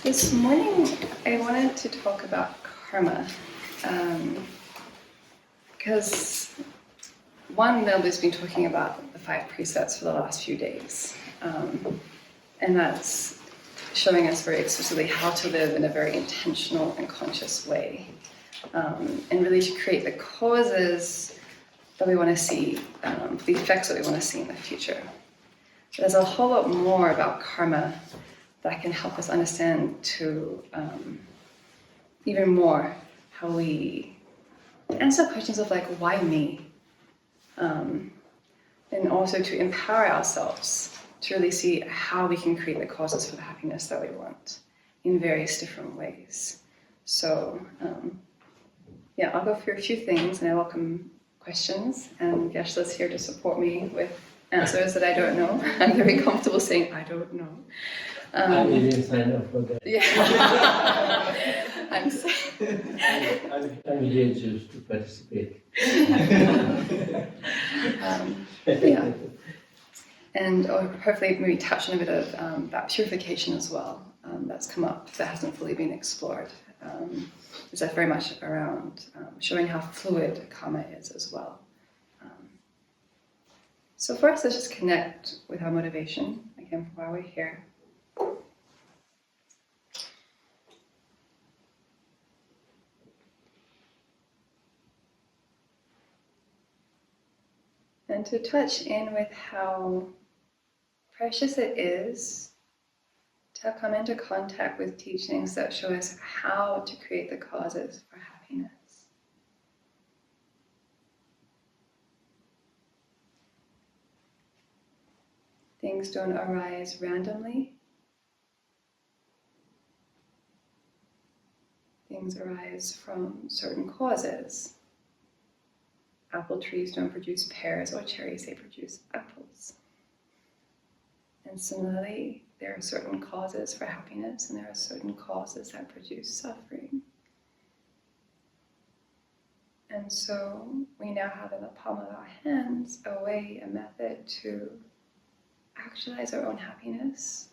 This morning I wanted to talk about karma because Melba's been talking about the 5 precepts for the last few days, and that's showing us very explicitly how to live in a very intentional and conscious way, and really to create the causes that we want to see, the effects that we want to see in the future. There's a whole lot more about karma that can help us understand to even more how we answer questions of like, why me? And also to empower ourselves to really see how we can create the causes for the happiness that we want in various different ways. So I'll go through a few things and I welcome questions, and Geshe-la's here to support me with answers that I don't know. I'm very comfortable saying I don't know. I didn't sign up for that. Yeah. I'm here just to participate. And hopefully maybe touch on a bit of that purification as well. That's come up that hasn't fully been explored. Is that very much around showing how fluid karma is as well. So for us, let's just connect with our motivation again for why we're here. And to touch in with how precious it is to come into contact with teachings that show us how to create the causes for happiness. Things don't arise randomly. Things arise from certain causes. Apple trees don't produce pears or cherries, they produce apples. And similarly, there are certain causes for happiness and there are certain causes that produce suffering. And so we now have in the palm of our hands a method to actualize our own happiness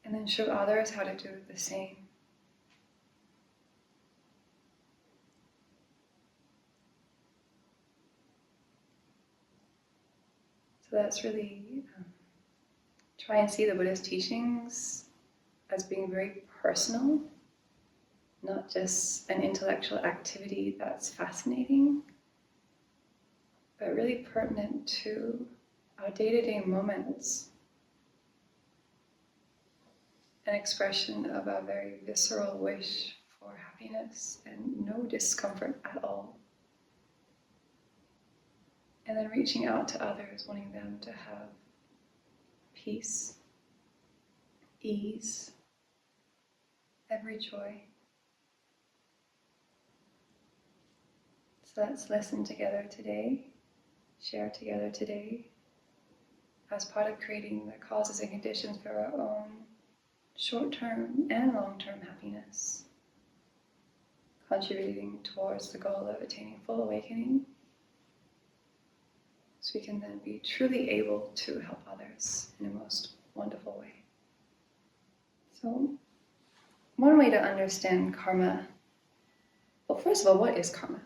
and then show others how to do the same. So that's really try and see the Buddha's teachings as being very personal, not just an intellectual activity that's fascinating, but really pertinent to our day-to-day moments, an expression of a very visceral wish for happiness and no discomfort at all. And then reaching out to others, wanting them to have peace, ease, every joy. So let's listen together today, share together today, as part of creating the causes and conditions for our own short-term and long-term happiness, contributing towards the goal of attaining full awakening, so we can then be truly able to help others in a most wonderful way. So, one way to understand karma, well, first of all, what is karma?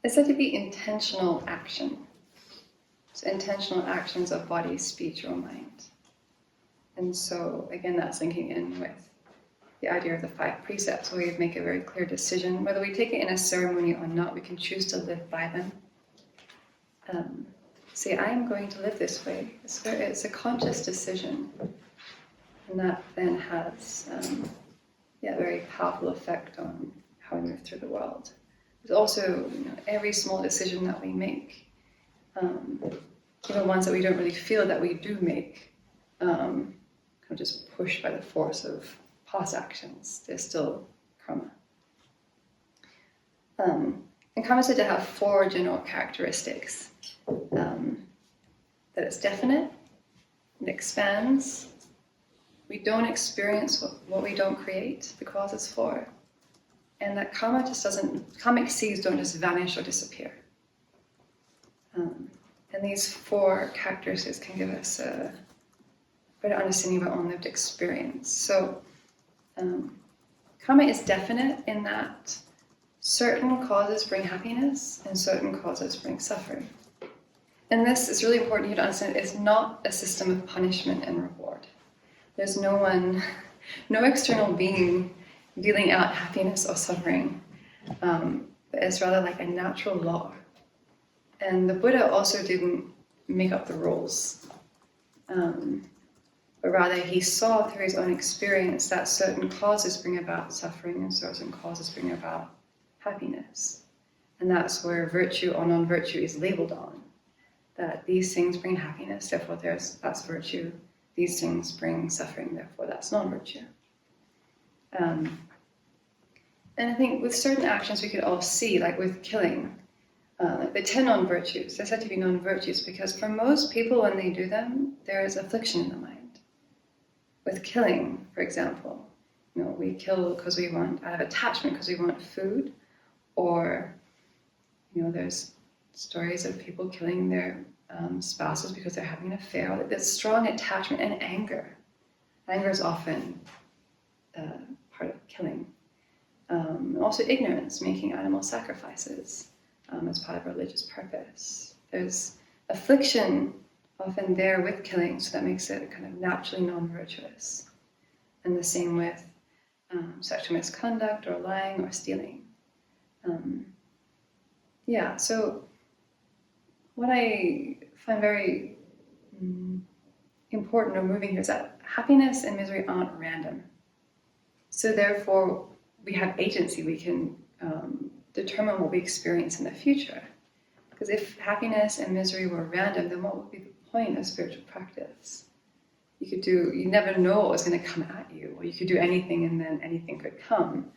It's said to be intentional action. So intentional actions of body, speech, or mind. And so, again, that's linking in with the idea of the 5 precepts, where we make a very clear decision. Whether we take it in a ceremony or not, we can choose to live by them. Say, I am going to live this way. It's a conscious decision. And that then has a very powerful effect on how we move through the world. There's also every small decision that we make, even ones that we don't really feel that we do make, kind of just pushed by the force of past actions. There's still karma. And karma is said to have 4 general characteristics. That it's definite, it expands, we don't experience what we don't create the causes for, and that karmic seeds don't just vanish or disappear. And these 4 characteristics can give us a better understanding of our own lived experience. So Karma is definite in that certain causes bring happiness and certain causes bring suffering. And this is really important for you to understand. It's not a system of punishment and reward. There's no external being dealing out happiness or suffering. But it's rather like a natural law. And the Buddha also didn't make up the rules. But rather he saw through his own experience that certain causes bring about suffering and certain causes bring about happiness. And that's where virtue or non-virtue is labeled on. That these things bring happiness, therefore that's virtue. These things bring suffering, therefore that's non-virtue. And I think with certain actions we could all see, like with killing, the 10 non-virtues, they're said to be non-virtues because for most people when they do them, there is affliction in the mind. With killing, for example, we kill because we want, out of attachment, because we want food, or, there's stories of people killing their spouses because they're having an affair. There's strong attachment and anger. Anger is often part of killing. Also ignorance, making animal sacrifices as part of religious purpose. There's affliction often there with killing, so that makes it kind of naturally non-virtuous. And the same with sexual misconduct or lying or stealing. So what I find very important or moving here is that happiness and misery aren't random. So therefore, we have agency. We can determine what we experience in the future. Because if happiness and misery were random, then what would be the point of spiritual practice? You never know what was going to come at you, or you could do anything and then anything could come.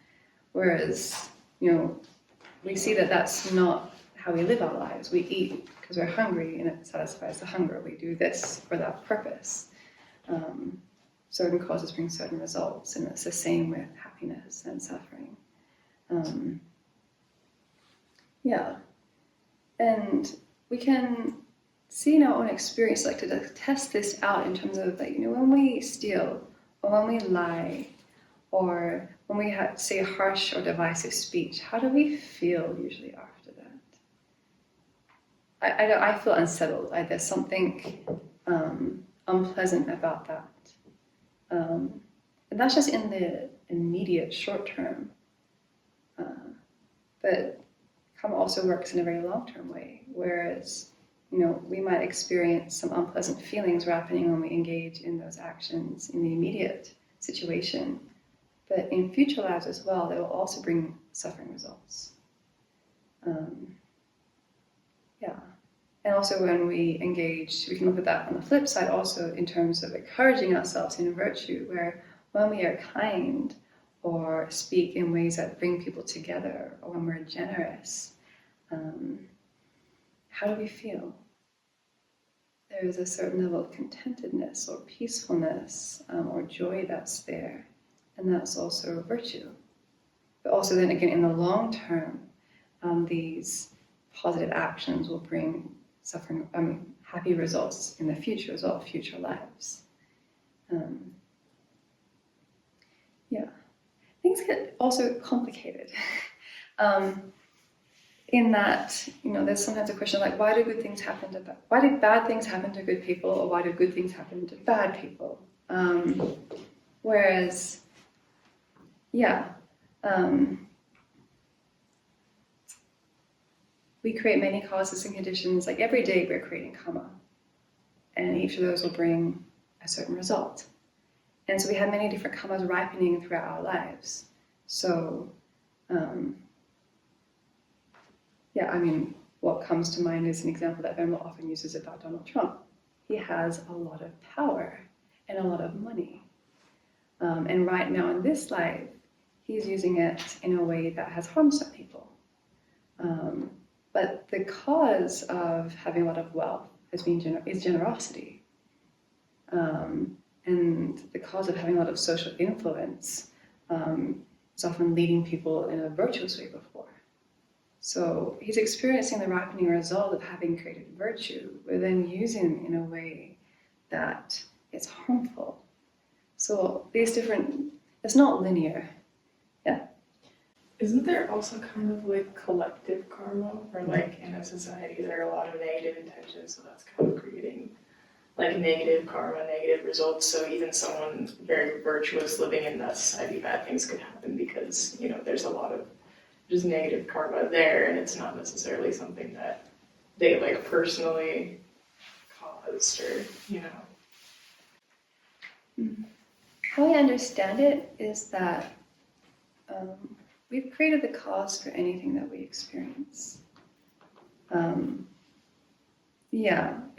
Whereas, we see that that's not how we live our lives. We eat because we're hungry and it satisfies the hunger. We do this for that purpose. Certain causes bring certain results, and it's the same with happiness and suffering. And we can see in our own experience, like to test this out in terms of when we steal, or when we lie, or when we say harsh or divisive speech, how do we feel usually after that? I feel unsettled. There's something unpleasant about that. And that's just in the immediate short term. But karma also works in a very long-term way, whereas we might experience some unpleasant feelings happening when we engage in those actions in the immediate situation. But in future lives as well, they will also bring suffering results. And also when we engage, we can look at that on the flip side also in terms of encouraging ourselves in virtue, where when we are kind or speak in ways that bring people together, or when we're generous, how do we feel? There is a certain level of contentedness or peacefulness or joy that's there, and that's also virtue. But also then again, in the long term, these positive actions will bring happy results in the future as well, future lives. Things get also complicated. In that, there's sometimes a question like, why do bad things happen to good people, or why do good things happen to bad people? We create many causes and conditions, like every day we're creating karma. And each of those will bring a certain result. And so we have many different karmas ripening throughout our lives. So, what comes to mind is an example that Venerable often uses about Donald Trump. He has a lot of power and a lot of money. And right now in this life, he's using it in a way that has harmed some people. But the cause of having a lot of wealth is generosity. And the cause of having a lot of social influence is often leading people in a virtuous way before. So he's experiencing the ripening result of having created virtue, but then using in a way that is harmful. So these different it's not linear. Isn't there also kind of like collective karma, or like in a society there are a lot of negative intentions, so that's kind of creating like negative karma, negative results. So even someone very virtuous living in that society, bad things could happen because, you know, there's a lot of just negative karma there, and it's not necessarily something that they like personally caused, or, you know. How I understand it is that we've created the cause for anything that we experience.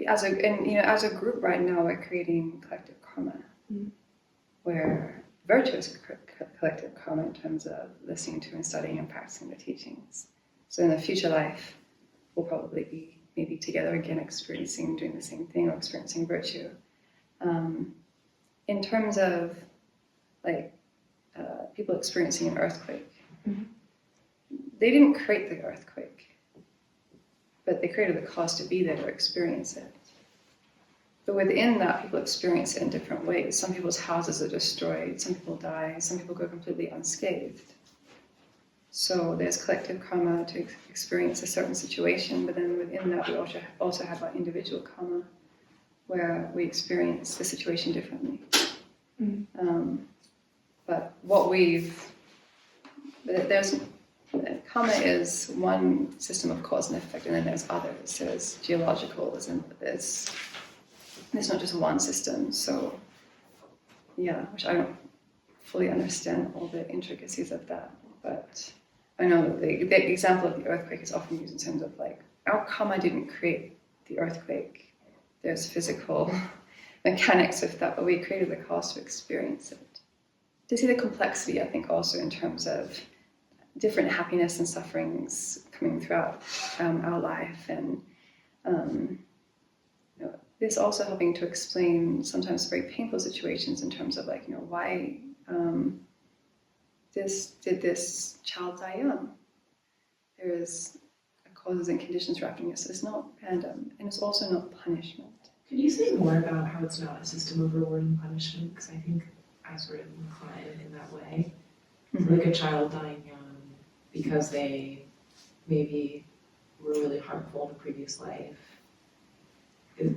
As a group right now, we're creating collective karma, where virtuous collective karma in terms of listening to and studying and practicing the teachings. So in the future life, we'll probably be maybe together again, doing the same thing, or experiencing virtue. In terms of like people experiencing an earthquake, they didn't create the earthquake, but they created the cause to be there to experience it. But within that, people experience it in different ways. Some people's houses are destroyed, some people die, some people go completely unscathed. So there's collective karma to experience a certain situation, but then within that, we also have our individual karma, where we experience the situation differently. But karma is one system of cause and effect, and then there's others. There's geological, there's not just one system. So, which I don't fully understand all the intricacies of that, but I know the example of the earthquake is often used in terms of like, our karma didn't create the earthquake. There's physical mechanics of that, but we created the cause to experience it. To see the complexity, I think, also in terms of different happiness and sufferings coming throughout our life, and this also helping to explain sometimes very painful situations in terms of like, why did this child die young? There is causes and conditions wrapped in it, so it's not random, and it's also not punishment. Could you say more about how it's not a system of reward and punishment? Because I think I sort of incline in that way. Like a child dying young because they maybe were really harmful in a previous life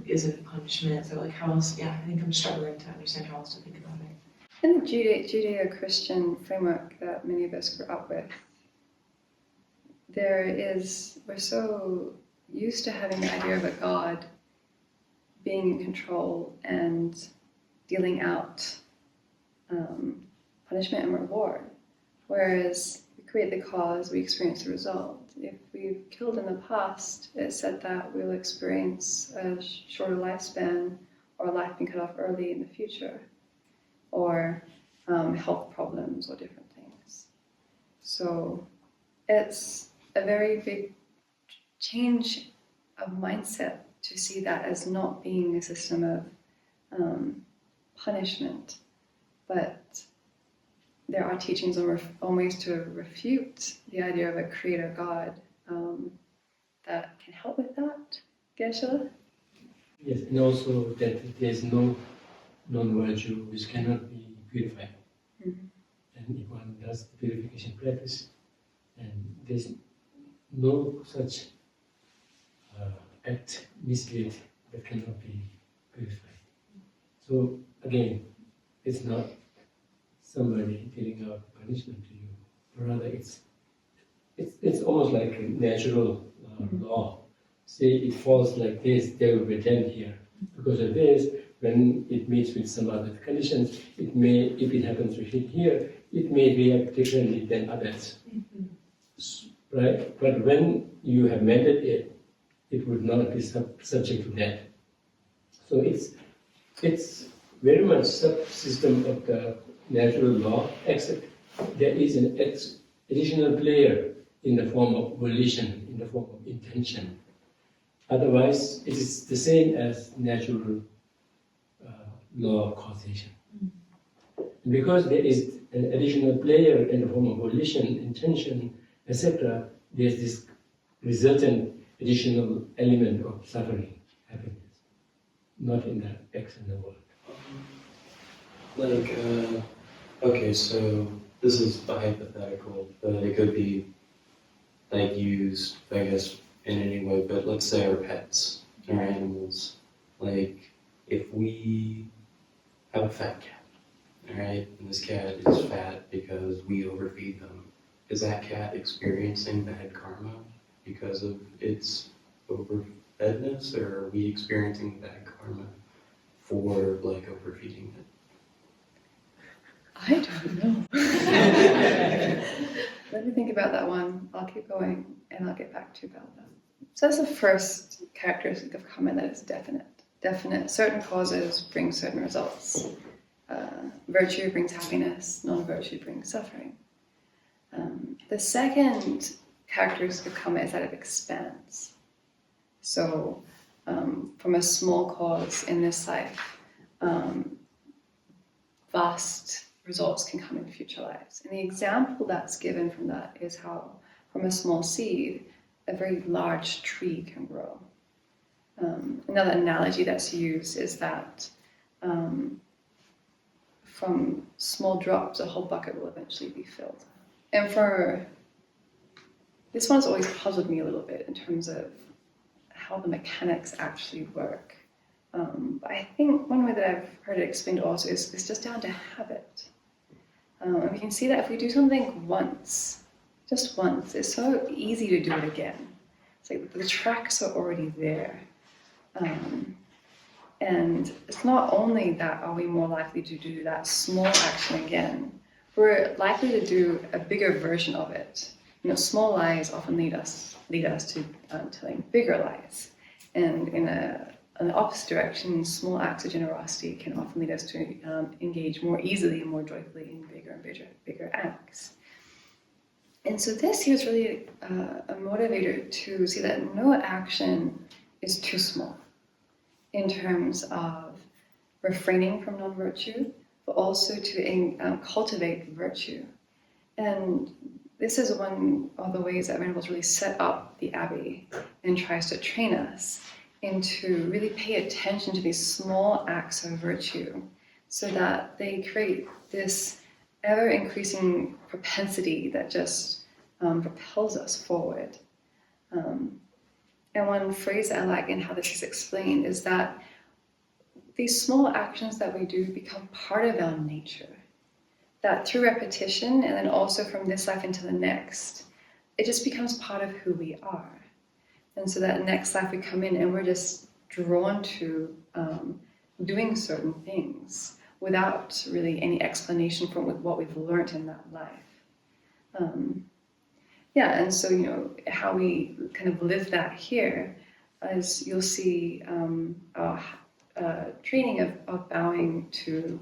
isn't punishment. So like how else, I think I'm struggling to understand how else to think about it. In the Judeo-Christian framework that many of us grew up with, we're so used to having the idea of a God being in control and dealing out punishment and reward. Whereas we create the cause, we experience the result. If we've killed in the past, it's said that we'll experience a shorter lifespan, or life being cut off early in the future, or health problems or different things. So it's a very big change of mindset to see that as not being a system of punishment, but there are teachings on ways to refute the idea of a creator God that can help with that. Geshe? Yes, and also that there is no non-virtue which cannot be purified. And if one does the purification practice, and there's no such act, misdeed that cannot be purified. So again, it's not somebody dealing out punishment to you, but rather it's almost like a natural law. Say it falls like this, there will be 10 here. Because of this, when it meets with some other conditions, it may, if it happens to hit here, it may react differently than others. Right? But when you have mended it, it would not be subject to that. So it's very much subsystem of the natural law, except there is an additional player in the form of volition, in the form of intention. Otherwise, it is the same as natural law of causation. And because there is an additional player in the form of volition, intention, etc., there's this resultant additional element of suffering, happiness, not in the external world. Okay, so this is a hypothetical, but it could be like used, I guess, in any way. But let's say our pets, our animals, like if we have a fat cat, all right, and this cat is fat because we overfeed them, is that cat experiencing bad karma because of its overfedness, or are we experiencing bad karma for like overfeeding it? I don't know. Let me think about that one. I'll keep going and I'll get back to you about that. So that's the first characteristic of karma that is definite. Definite. Certain causes bring certain results. Virtue brings happiness, non-virtue brings suffering. The second characteristic of karma is that it expands. So from a small cause in this life, vast results can come in future lives. And the example that's given from that is how from a small seed, a very large tree can grow. Another analogy that's used is that from small drops, a whole bucket will eventually be filled. And for this one's always puzzled me a little bit in terms of how the mechanics actually work. But I think one way that I've heard it explained also is just down to habit. And we can see that if we do something once, just once, it's so easy to do it again. It's like the tracks are already there. And it's not only that are we more likely to do that small action again, we're likely to do a bigger version of it. You know, small lies often lead us to telling bigger lies. And in the opposite direction, small acts of generosity can often lead us to engage more easily and more joyfully in bigger and bigger acts. And so this here is really a motivator to see that no action is too small in terms of refraining from non-virtue, but also to cultivate virtue. And this is one of the ways that Venerable's really set up the Abbey and tries to train us into really pay attention to these small acts of virtue so that they create this ever-increasing propensity that just propels us forward. And one phrase that I like in how this is explained is that these small actions that we do become part of our nature. That through repetition, and then also from this life into the next, it just becomes part of who we are. And so that next life we come in and we're just drawn to doing certain things without really any explanation from what we've learned in that life. And so, you know, how we kind of live that here, as you'll see our training of bowing to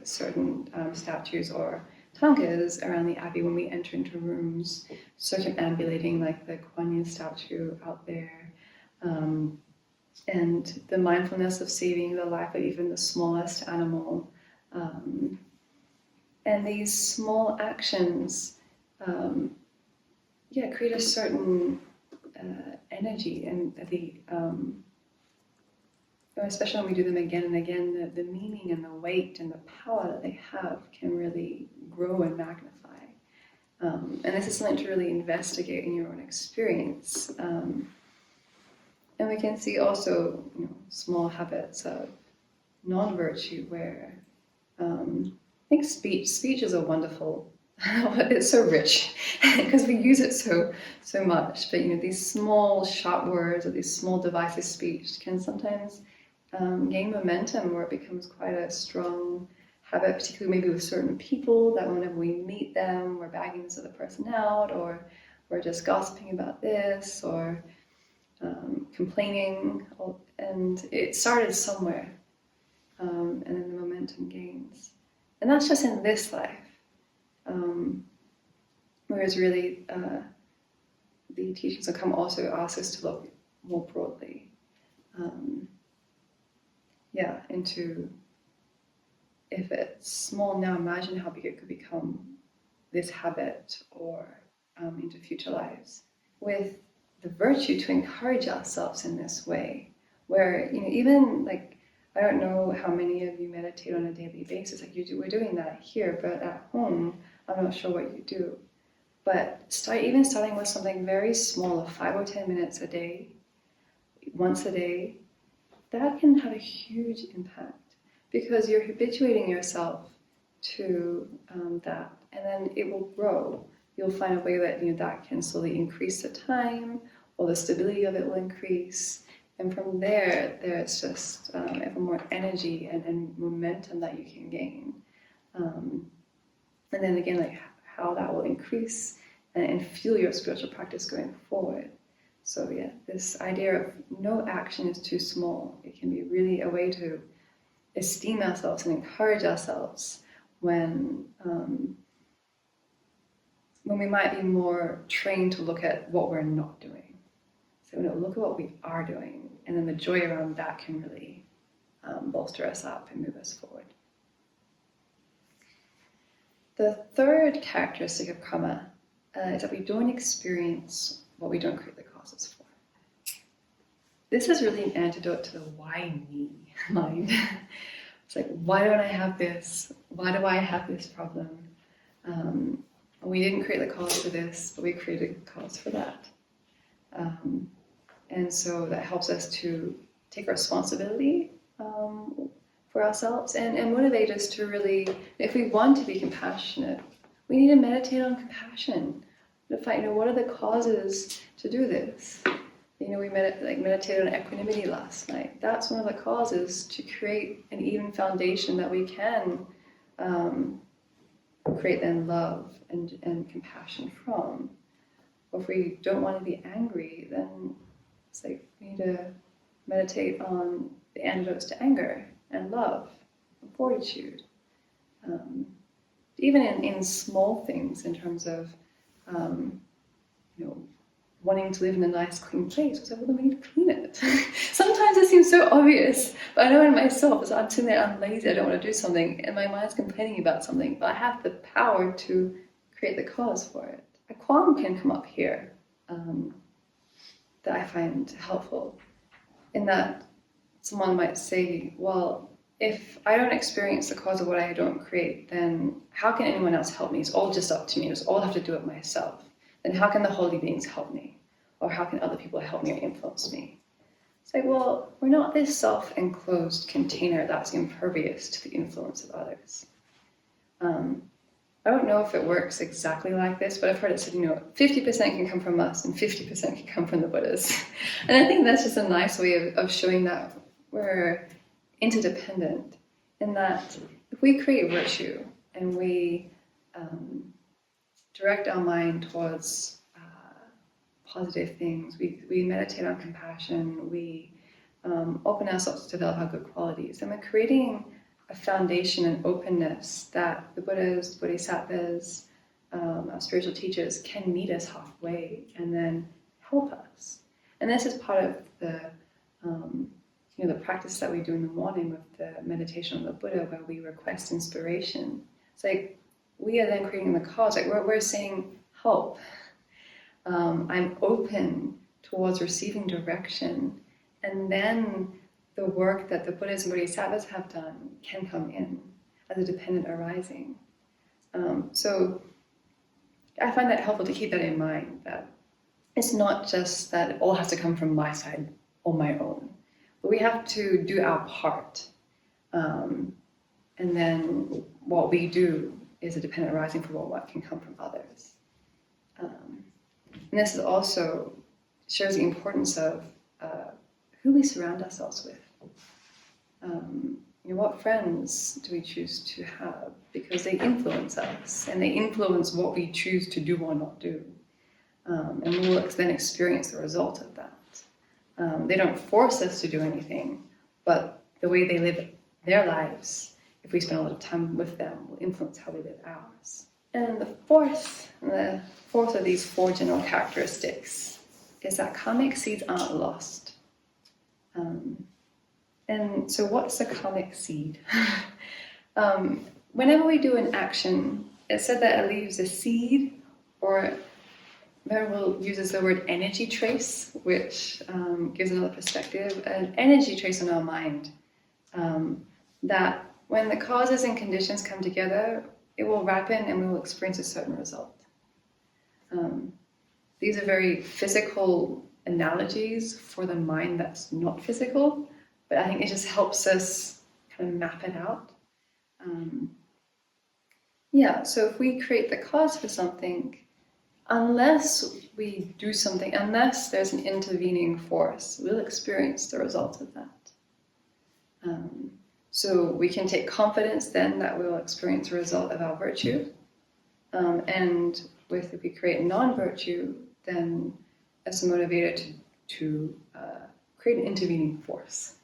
certain statues or tankas around the Abbey when we enter into rooms, circumambulating like the Kuan Yin statue out there, and the mindfulness of saving the life of even the smallest animal. And these small actions create a certain energy, and especially when we do them again and again, the meaning and the weight and the power that they have can really grow and magnify. And this is something to really investigate in your own experience. And we can see also, you know, small habits of non-virtue where I think speech is a wonderful. It's so rich because we use it so much. But you know, these small sharp words or these small devices of speech can sometimes gain momentum where it becomes quite a strong habit, particularly maybe with certain people, that whenever we meet them, we're bagging this other person out, or we're just gossiping about this, or complaining. And it started somewhere, and then the momentum gains. And that's just in this life. Whereas really the teachings of Come also ask us to look more broadly into, if it's small now, imagine how big it could become, this habit, or into future lives, with the virtue to encourage ourselves in this way, where, you know, even like I don't know how many of you meditate on a daily basis. Like we're doing that here, but at home, I'm not sure what you do. But starting with something very small, 5 or 10 minutes a day, once a day, that can have a huge impact because you're habituating yourself to that, and then it will grow. You'll find a way that that can slowly increase the time, or the stability of it will increase, and from there's just ever more energy and momentum that you can gain. And then again, like how that will increase and fuel your spiritual practice going forward. So yeah, this idea of no action is too small. It can be really a way to esteem ourselves and encourage ourselves when we might be more trained to look at what we're not doing. So look at what we are doing, and then the joy around that can really bolster us up and move us forward. The third characteristic of karma is that we don't experience what we don't create the causes for. This is really an antidote to the why me mind. It's like, why don't I have this? Why do I have this problem? We didn't create the cause for this, but we created a cause for that. And so that helps us to take responsibility for ourselves and motivate us to really, if we want to be compassionate, we need to meditate on compassion. To find, what are the causes to do this? We meditated on equanimity last night. That's one of the causes to create an even foundation that we can create then love and compassion from. Or if we don't want to be angry, then it's like we need to meditate on the antidotes to anger and love and fortitude. Even in small things, in terms of wanting to live in a nice, clean place. I was like, well, then we need to clean it. Sometimes it seems so obvious, but I know in myself, as I'm sitting there, I'm lazy, I don't want to do something, and my mind's complaining about something, but I have the power to create the cause for it. A qualm can come up here that I find helpful, in that someone might say, well, if I don't experience the cause of what I don't create, then how can anyone else help me? It's all just up to me. It's all I have to do it myself. Then how can the holy beings help me? Or how can other people help me or influence me? It's like, well, we're not this self-enclosed container that's impervious to the influence of others. I don't know if it works exactly like this, but I've heard it said, 50% can come from us and 50% can come from the Buddhas. And I think that's just a nice way of showing that we're interdependent, in that if we create virtue and we direct our mind towards positive things, we meditate on compassion, we open ourselves to develop our good qualities, and we're creating a foundation and openness that the Buddhas, Bodhisattvas, our spiritual teachers can meet us halfway and then help us. And this is part of the the practice that we do in the morning with the meditation on the Buddha, where we request inspiration. It's like we are then creating the cause. Like we're saying, help. I'm open towards receiving direction, and then the work that the Buddhas and Bodhisattvas have done can come in as a dependent arising. So I find that helpful to keep that in mind, that it's not just that it all has to come from my side on my own, but we have to do our part. And then what we do is a dependent arising for what can come from others. And this is also shows the importance of who we surround ourselves with. What friends do we choose to have? Because they influence us, and they influence what we choose to do or not do. And we will then experience the result of that. They don't force us to do anything, but the way they live their lives, if we spend a lot of time with them, will influence how we live ours. And the fourth of these 4 general characteristics is that karmic seeds aren't lost. And so what's a karmic seed? Whenever we do an action, it's said that it leaves a seed, or Venerable uses the word energy trace, which gives another perspective. An energy trace on our mind that when the causes and conditions come together, it will ripen and we will experience a certain result. These are very physical analogies for the mind that's not physical, but I think it just helps us kind of map it out. So if we create the cause for something, unless we do something, unless there's an intervening force, we'll experience the result of that. So we can take confidence then that we'll experience the result of our virtue. And if we create non-virtue, then as a motivator to create an intervening force.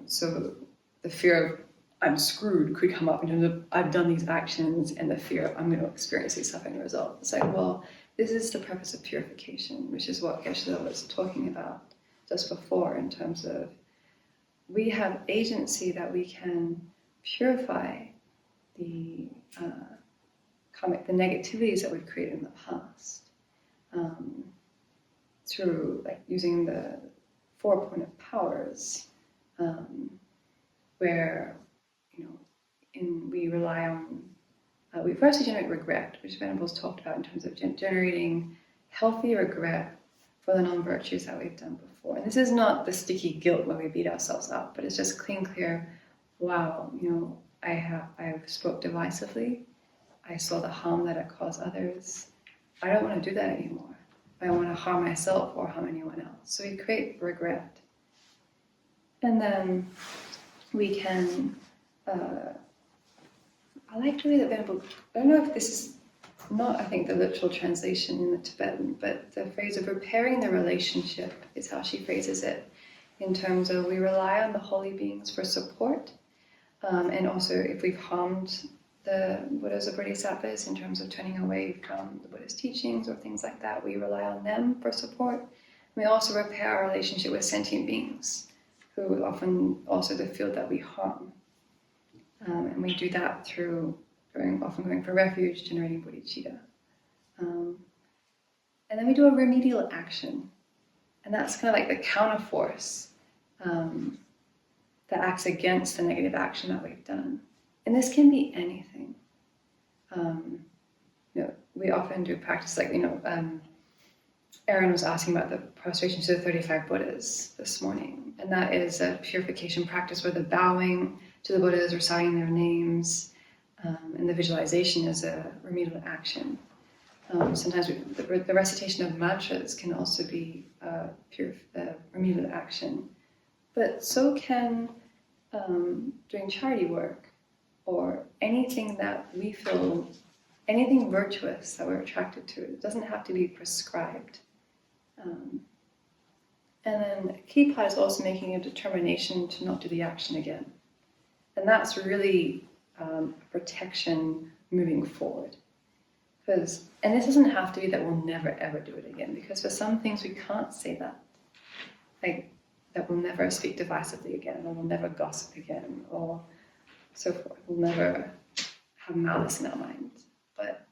So the fear of I'm screwed could come up in terms of I've done these actions and the fear of I'm going to experience these suffering results. It's like, well, this is the purpose of purification, which is what Geshe was talking about just before in terms of we have agency that we can purify the the negativities that we've created in the past through like using the 4 point of powers, where we rely on we firstly generate regret, which Venerable's talked about in terms of generating healthy regret for the non-virtues that we've done before. And this is not the sticky guilt where we beat ourselves up, but it's just clear, wow, I've spoke divisively. I saw the harm that it caused others. I don't want to do that anymore. I don't want to harm myself or harm anyone else. So we create regret. And then we can, I like the way that Venerable, I don't know if this is not, I think, the literal translation in the Tibetan, but the phrase of repairing the relationship is how she phrases it, in terms of we rely on the holy beings for support, and also if we've harmed the Buddhas or Bodhisattvas in terms of turning away from the Buddha's teachings or things like that, we rely on them for support. We also repair our relationship with sentient beings, who often also the field that we harm. And we do that through often going for refuge, generating bodhicitta. And then we do a remedial action. And that's kind of like the counterforce that acts against the negative action that we've done. And this can be anything. We often do practice like, Aaron was asking about the prostration to the 35 Buddhas this morning. And that is a purification practice where the bowing to the Buddhas, reciting their names, and the visualization is a remedial action. Sometimes the recitation of mantras can also be a remedial action. But so can doing charity work, or anything that we feel, anything virtuous that we're attracted to. It doesn't have to be prescribed. And then a key part is also making a determination to not do the action again. And that's really protection moving forward. And this doesn't have to be that we'll never ever do it again, because for some things we can't say that. Like that we'll never speak divisively again, or we'll never gossip again, or so forth. We'll never have malice in our minds. But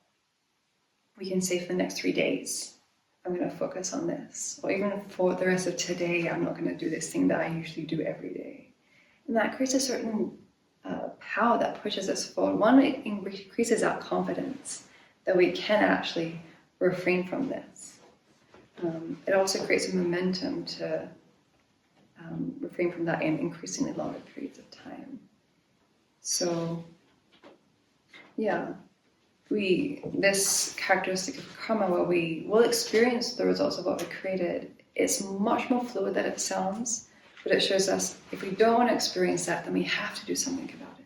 we can say for the next 3 days, I'm going to focus on this. Or even for the rest of today, I'm not going to do this thing that I usually do every day. And that creates a certain power that pushes us forward. One, it increases our confidence that we can actually refrain from this. It also creates a momentum to refrain from that in increasingly longer periods of time. So, this characteristic of karma where we will experience the results of what we created, it's much more fluid than it sounds, but it shows us if we don't want to experience that, then we have to do something about it.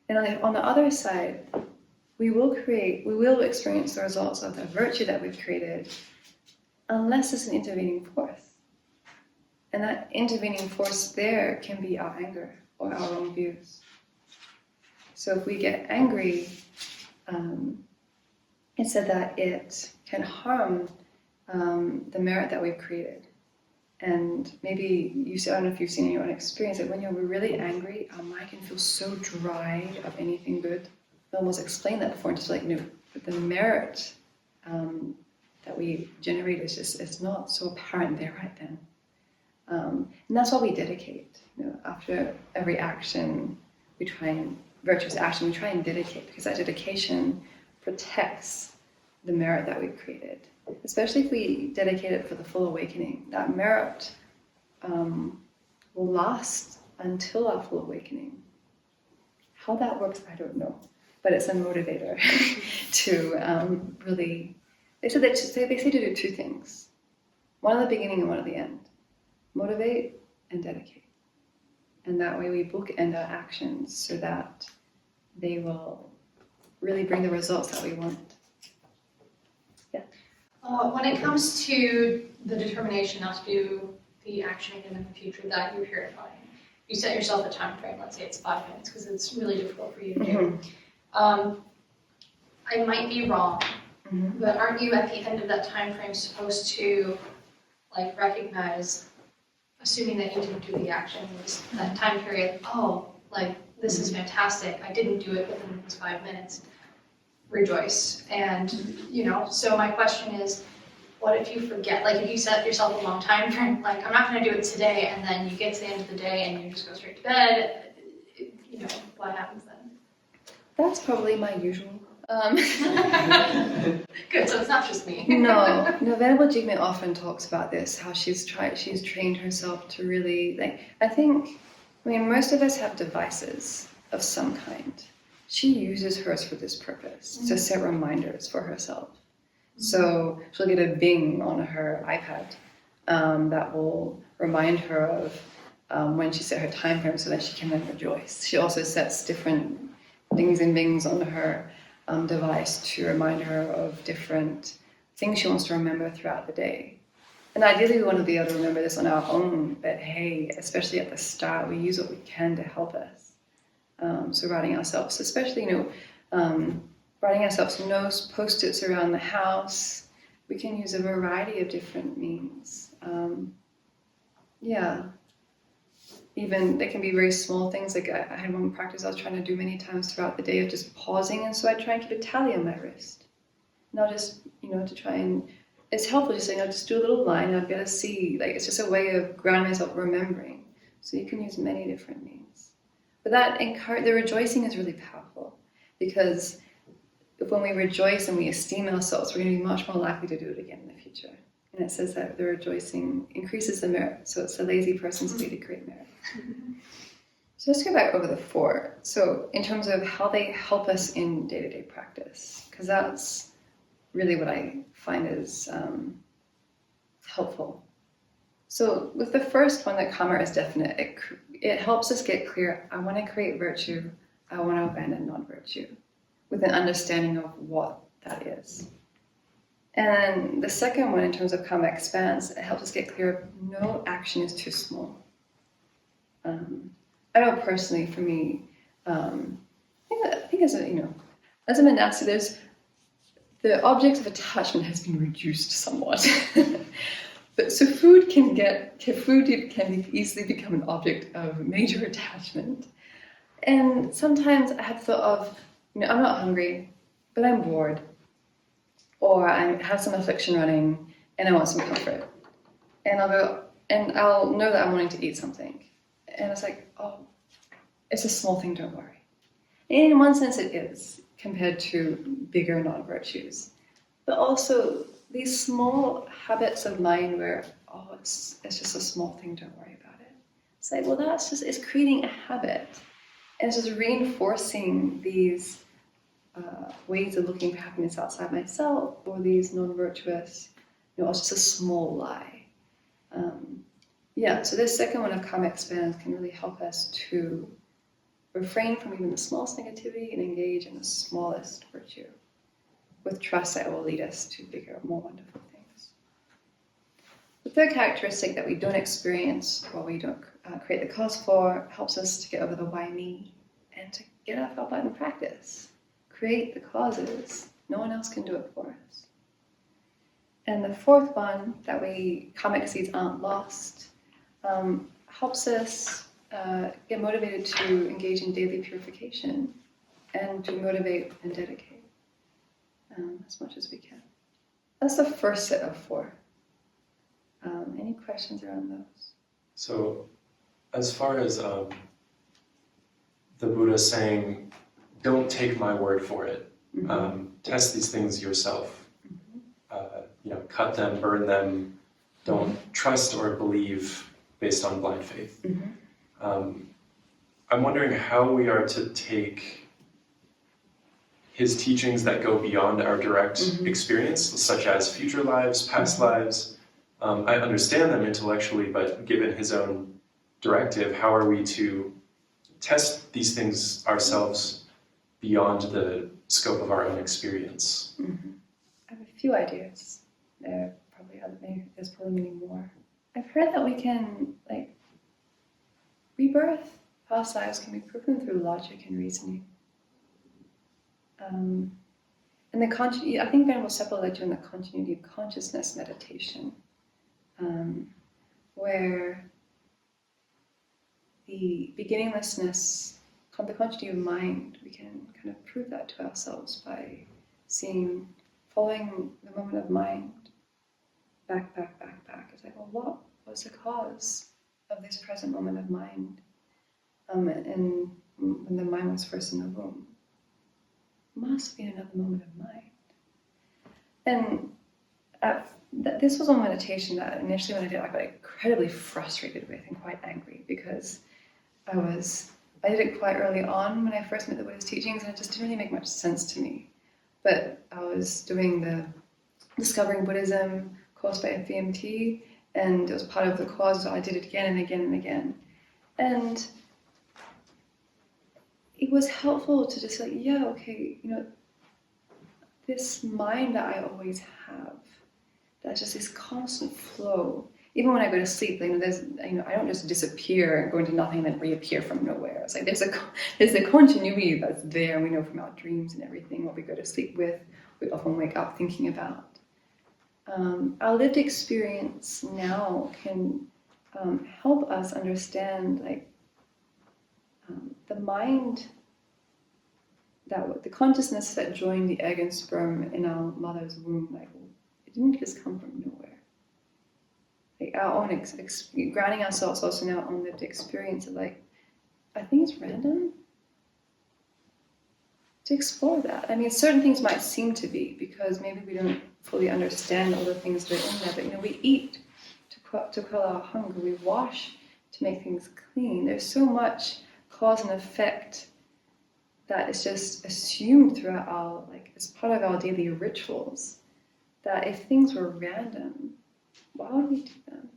And on the other side, we will experience the results of the virtue that we've created unless it's an intervening force. And that intervening force there can be our anger or our own views. So if we get angry, it's said that it can harm the merit that we've created. And maybe I don't know if you've seen in your own experience that when you're really angry, our mind can feel so dry of anything good. I almost explained that before, and just like, but the merit that we generate is just, it's not so apparent there right then. And that's why we dedicate. After every action, virtuous action, we try and dedicate, because that dedication protects the merit that we've created. Especially if we dedicate it for the full awakening, that merit will last until our full awakening. How that works, I don't know, but it's a motivator to really. They say to do two things: one at the beginning and one at the end. Motivate and dedicate, and that way we bookend our actions so that they will really bring the results that we want. When it comes to the determination not to do the action again in the future that you're purifying, you set yourself a time frame, let's say it's 5 minutes, because it's really difficult for you to do. I might be wrong, but aren't you at the end of that time frame supposed to like recognize, assuming that you didn't do the action, that time period, this is fantastic, I didn't do it within these 5 minutes, rejoice. And, so my question is, what if you forget? Like, if you set yourself a long time frame, like, I'm not going to do it today, and then you get to the end of the day and you just go straight to bed, what happens then? That's probably my usual. Good, so it's not just me. No, Venerable Jigme often talks about this, how she's trained herself to really, most of us have devices of some kind. She uses hers for this purpose, to set reminders for herself. So she'll get a bing on her iPad that will remind her of when she set her time frame so that she can then rejoice. She also sets different dings and bings on her device to remind her of different things she wants to remember throughout the day. And ideally we want to be able to remember this on our own, but hey, especially at the start, we use what we can to help us. So writing ourselves, especially, writing ourselves notes, post-its around the house. We can use a variety of different means. Even they can be very small things. Like I had one practice I was trying to do many times throughout the day of just pausing, and so I try and keep a tally on my wrist. And I'll just, to try and, it's helpful just saying, I'll just do a little line and I'll be able to see, it's just a way of grounding myself, remembering. So you can use many different means. But the rejoicing is really powerful, because when we rejoice and we esteem ourselves, we're going to be much more likely to do it again in the future. And it says that the rejoicing increases the merit, so it's a lazy person's way to create merit. So let's go back over the 4. So in terms of how they help us in day-to-day practice, because that's really what I find is helpful. So with the first one, the karma is definite. It helps us get clear, I want to create virtue, I want to abandon non-virtue, with an understanding of what that is. And the second one, in terms of karma expands, it helps us get clear, no action is too small. I know personally, for me, I think as a monastic, the object of attachment has been reduced somewhat. But so food can easily become an object of major attachment. And sometimes I have thought of, I'm not hungry, but I'm bored. Or I have some affliction running and I want some comfort. And I'll know that I'm wanting to eat something. And it's like, oh, it's a small thing, don't worry. And in one sense it is, compared to bigger non-virtues. But also these small habits of mind where, oh, it's just a small thing, don't worry about it. It's like, well, it's creating a habit. And it's just reinforcing these ways of looking for happiness outside myself, or these non-virtuous, it's just a small lie. So this second one of karma expands can really help us to refrain from even the smallest negativity and engage in the smallest virtue, with trust that it will lead us to bigger, more wonderful things. The third characteristic that we don't experience, or we don't create the cause for, helps us to get over the why me and to get off our butt and practice. Create the causes. No one else can do it for us. And the fourth one, that karmic seeds aren't lost, helps us get motivated to engage in daily purification and to motivate and dedicate as much as we can. That's the first set of 4. Any questions around those? So, as far as the Buddha saying, don't take my word for it, test these things yourself, cut them, burn them, don't trust or believe based on blind faith. I'm wondering how we are to take his teachings that go beyond our direct experience, such as future lives, past lives. I understand them intellectually, but given his own directive, how are we to test these things ourselves beyond the scope of our own experience? I have a few ideas. There's probably many more. I've heard that we can, rebirth, past lives can be proven through logic and reasoning. And I think Venerable Seppel led you in the continuity of consciousness meditation, where the beginninglessness, the continuity of mind, we can kind of prove that to ourselves by following the moment of mind, back. It's like, well, what was the cause of this present moment of mind? And when the mind was first in the womb, must be another moment of mind. And this was one meditation that initially when I did, I got incredibly frustrated with and quite angry because I did it quite early on when I first met the Buddha's teachings, and it just didn't really make much sense to me. But I was doing the Discovering Buddhism course by FVMT, and it was part of the course, so I did it again and again and again. And it was helpful to just this mind that I always have, that's just this constant flow. Even when I go to sleep, I don't just disappear and go into nothing and then reappear from nowhere. It's like there's a continuity that's there, and we know from our dreams and everything what we go to sleep with, we often wake up thinking about. Our lived experience now can help us understand the mind, the consciousness that joined the egg and sperm in our mother's womb, it didn't just come from nowhere. Our own grounding ourselves also in our own lived experience of I think it's random to explore that. I mean, certain things might seem to be because maybe we don't fully understand all the things that are in there, but we eat to quell our hunger, we wash to make things clean. There's so much cause and effect that is just assumed throughout our, as part of our daily rituals, that if things were random, why would we do them?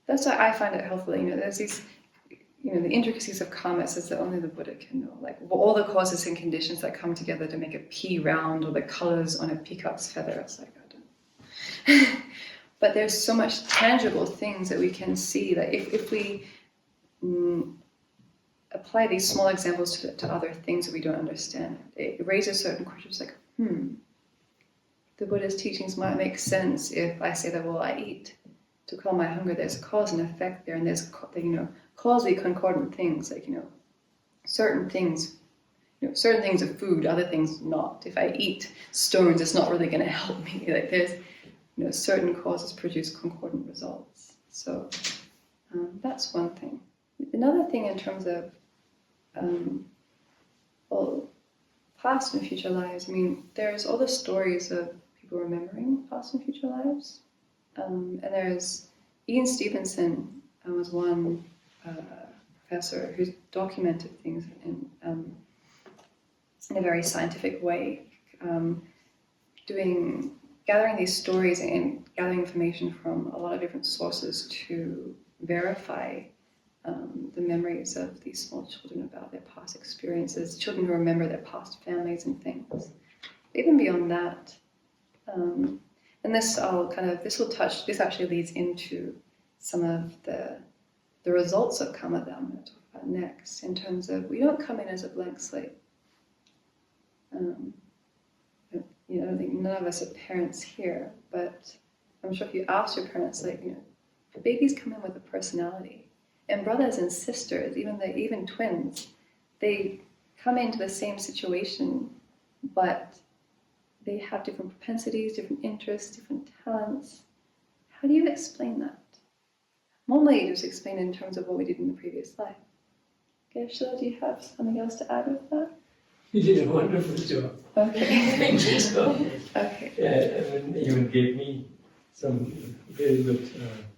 That's why I find it helpful. There's these, the intricacies of karma says that only the Buddha can know. All the causes and conditions that come together to make a pea round or the colors on a peacock's feather. It's I don't know. But there's so much tangible things that we can see that if we apply these small examples to other things that we don't understand, it raises certain questions the Buddha's teachings might make sense if I say that, well, I eat to quell my hunger. There's cause and effect there, and there's causally concordant things, certain things of food, other things not. If I eat stones, it's not really going to help me. There's certain causes produce concordant results. So that's one thing. Another thing in terms of past and future lives. I mean, there's all the stories of people remembering past and future lives. And there's Ian Stevenson was one professor who's documented things in a very scientific way, gathering these stories and gathering information from a lot of different sources to verify the memories of these small children about their past experiences, children who remember their past families and things. Even beyond that, and this actually leads into some of the results of karma that I'm going to talk about next, in terms of we don't come in as a blank slate. I think none of us are parents here, but I'm sure if you ask your parents, babies come in with a personality. And brothers and sisters, even twins, they come into the same situation, but they have different propensities, different interests, different talents. How do you explain that? Normally, just explain in terms of what we did in the previous life. Geshe, do you have something else to add with that? You did a wonderful job. Okay. Thank you so much. Okay. Yeah, and you gave me some very good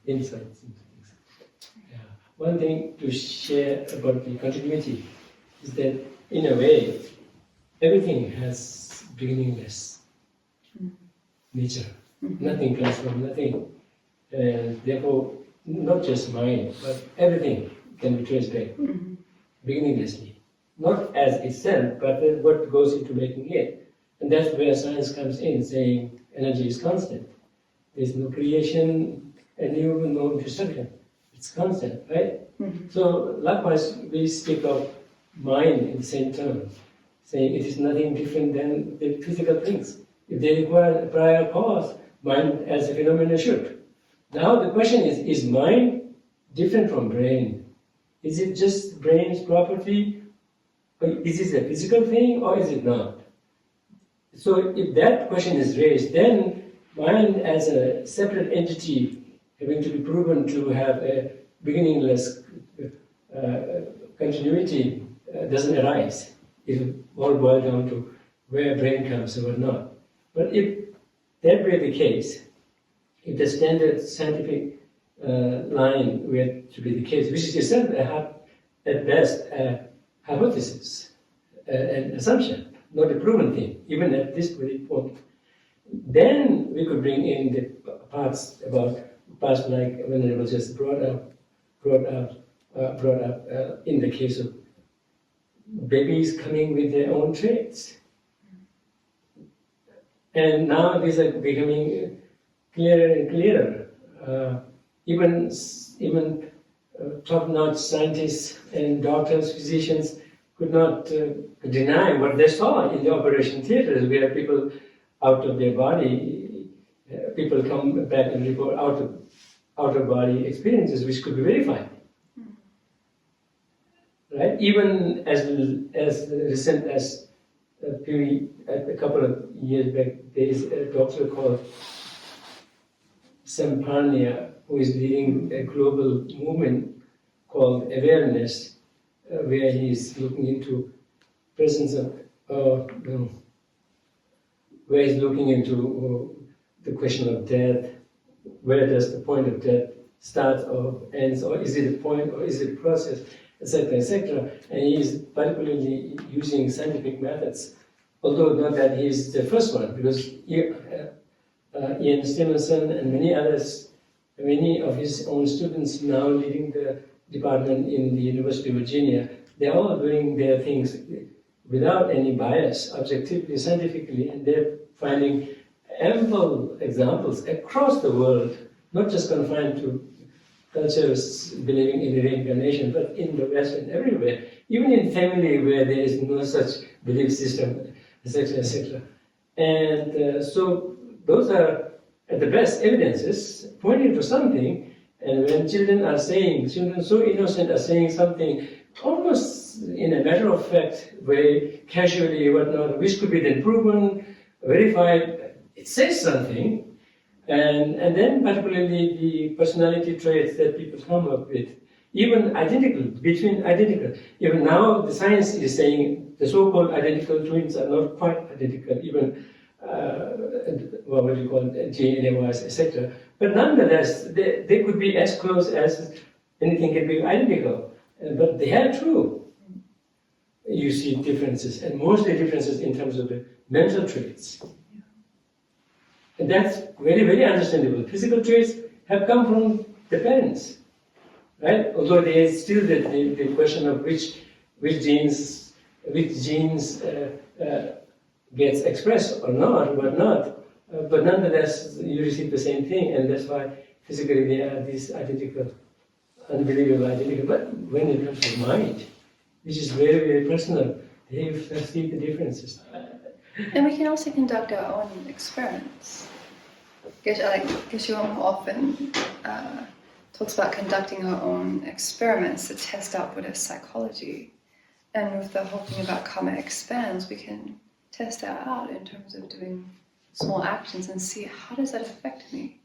insights into things. Yeah. One thing to share about the continuity is that, in a way, everything has beginningless nature. Nothing comes from nothing. And therefore, not just mind, but everything can be traced back beginninglessly. Not as itself, but what goes into making it. And that's where science comes in, saying energy is constant. There's no creation and even no destruction. It's constant, right? So likewise, we speak of mind in the same term, saying it is nothing different than the physical things. If they require a prior cause, mind as a phenomenon should. Now the question is mind different from brain? Is it just brain's property? Is it a physical thing or is it not? So if that question is raised, then mind as a separate entity having to be proven to have a beginningless continuity doesn't arise. It all boils down to where brain comes and what not. But if that were the case, if the standard scientific line were to be the case, which is itself at best a hypothesis, an assumption, not a proven thing, even at this very point, then we could bring in the parts like Venerable just brought up in the case of babies coming with their own traits. And now these are becoming clearer and clearer. Even top-notch scientists and doctors, physicians could not deny what they saw in the operation theaters, where people out of their body, people come back and report out-of-body experiences which could be verified. Right? Even as recent as a couple of years back, there is a doctor called Samparnia who is leading a global movement called Awareness, where he is looking into presence of, where he's looking into the question of death. Where does the point of death start or ends, or is it a point, or is it a process, etc., etc. And he is particularly using scientific methods, although not that he is the first one, because Ian Stevenson and many others, many of his own students now leading the department in the University of Virginia, they're all doing their things without any bias, objectively, scientifically, and they're finding ample examples across the world, not just confined to cultures believing in reincarnation, but in the West and everywhere, even in family where there is no such belief system, etc., etc. And so those are, at the best, evidences pointing to something. And when children so innocent are saying something almost in a matter of fact, very casually, whatnot, which could be then proven, verified, it says something. And then particularly the personality traits that people come up with, even identical. Even now the science is saying the so-called identical twins are not quite identical, even what do you call it, DNA-wise, etc. But nonetheless, they could be as close as anything can be identical. But they are true. You see differences, and mostly differences in terms of the mental traits. And that's very, very understandable. Physical traits have come from the parents, right? Although there is still the question of which genes gets expressed or not, but not. But nonetheless, you receive the same thing, and that's why physically they are these identical, unbelievable identical. But when it comes to mind, which is very, very personal, they see the differences. And we can also conduct our own experiments. Geshe often talks about conducting our own experiments to test out Buddhist psychology. And with the whole thing about karma expands, we can test that out in terms of doing small actions and see how does that affect me?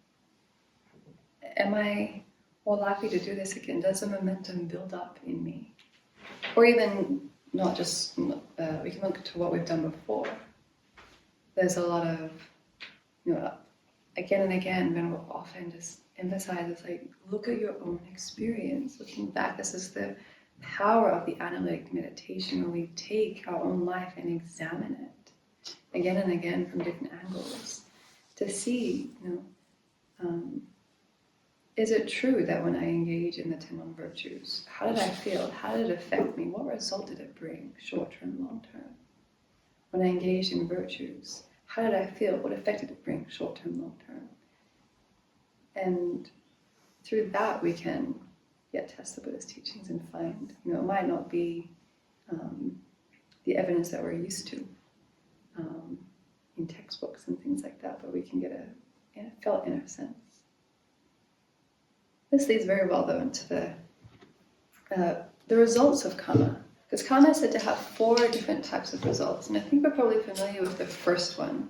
Am I more likely to do this again? Does the momentum build up in me? Or even not just, we can look to what we've done before. There's a lot of, again and again, Ben will often just emphasize, it's like, look at your own experience. Looking back, this is the power of the analytic meditation, where we take our own life and examine it again and again from different angles to see, is it true that when I engage in the 10 virtues, how did I feel? How did it affect me? What result did it bring, short-term, long-term? When I engaged in virtues, how did I feel? What effect did it bring, short-term, long-term? And through that, we can test the Buddhist teachings and find, it might not be the evidence that we're used to in textbooks and things like that, but we can get a felt inner sense. This leads very well, though, into the results of karma. Because karma is said to have 4 different types of results, and I think we're probably familiar with the first one.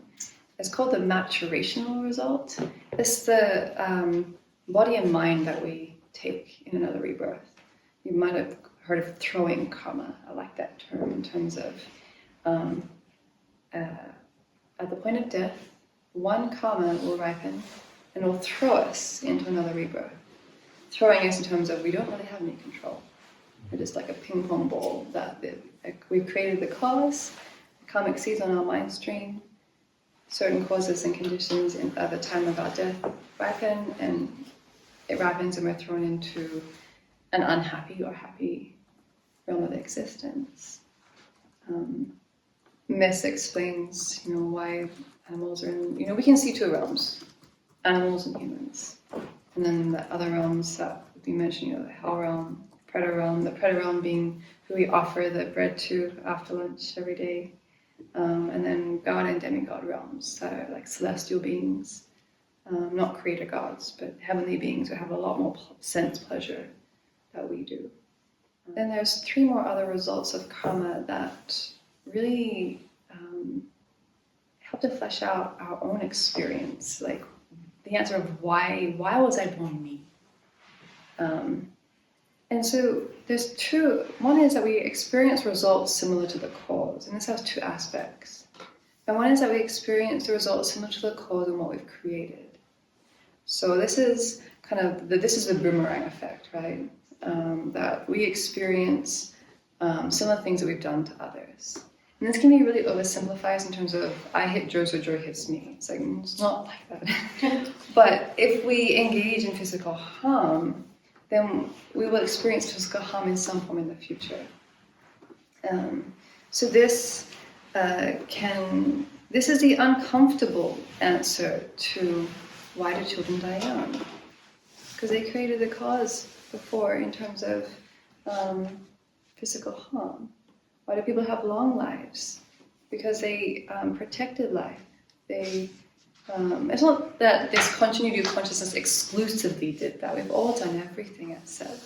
It's called the maturational result. It's the body and mind that we take in another rebirth. You might have heard of throwing karma. I like that term in terms of at the point of death, one karma will ripen and will throw us into another rebirth. Throwing us in terms of we don't really have any control. We're just like a ping pong ball that we've created the cause, the karmic seeds on our mind stream, certain causes and conditions at the time of our death ripen, and it ripens and we're thrown into an unhappy or happy realm of existence. Miss explains, why animals are in, we can see 2 realms, animals and humans. And then the other realms that we mentioned, the hell realm, predator realm, the predator realm being who we offer the bread to after lunch every day. And then God and demigod realms that are like celestial beings, not creator gods, but heavenly beings who have a lot more sense pleasure that we do. Then there's 3 more other results of karma that really help to flesh out our own experience, like the answer of why was I born me? And so there's 2. One is that we experience results similar to the cause, and this has 2 aspects. And one is that we experience the results similar to the cause and what we've created. So this is this is the boomerang effect, right? That we experience similar things that we've done to others. And this can be really oversimplified in terms of I hit Joe, so Joe hits me. It's like, it's not like that. But if we engage in physical harm, then we will experience physical harm in some form in the future. So this is the uncomfortable answer to why do children die young? Because they created the cause before in terms of physical harm. Why do people have long lives? Because they protected life. It's not that this continuity of consciousness exclusively did that. We've all done everything it said.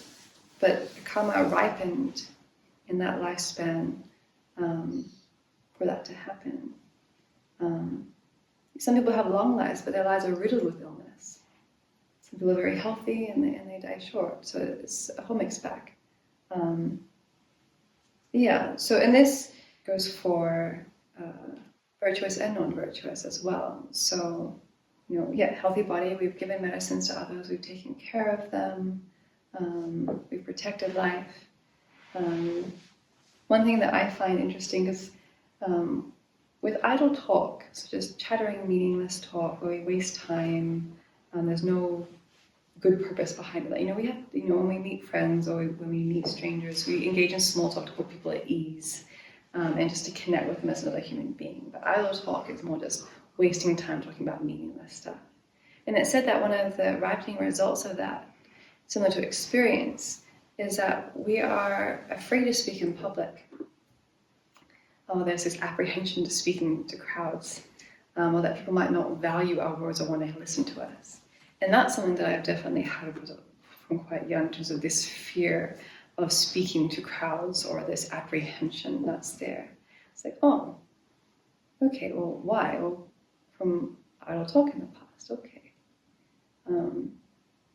But karma ripened in that lifespan for that to happen. Some people have long lives, but their lives are riddled with illness. Some people are very healthy and they die short. So it's a whole mixed bag. So and this goes for virtuous and non-virtuous as well. So, healthy body, we've given medicines to others, we've taken care of them, we've protected life. One thing that I find interesting is with idle talk, so just chattering, meaningless talk, where we waste time, there's no good purpose behind it. Like, we have, when we meet friends or when we meet strangers, we engage in small talk to put people at ease. And just to connect with them as another human being. But idle talk is more just wasting time talking about meaningless stuff. And it said that one of the ripening results of that, similar to experience, is that we are afraid to speak in public. There's this apprehension to speaking to crowds, or that people might not value our words or want to listen to us. And that's something that I've definitely had from quite young in terms of this fear of speaking to crowds or this apprehension that's there. It's like, oh, okay, well, why? Well, from idle talk in the past, okay.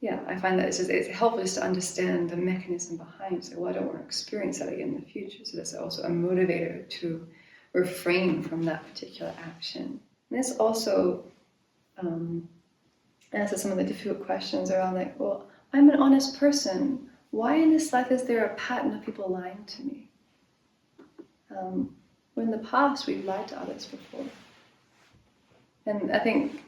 yeah, I find that it's helpful just to understand the mechanism behind. So, well, I don't want to experience that again in the future. So that's also a motivator to refrain from that particular action. And this also answers some of the difficult questions around, like, well, I'm an honest person. Why in this life is there a pattern of people lying to me? Well, in the past, we've lied to others before. And I think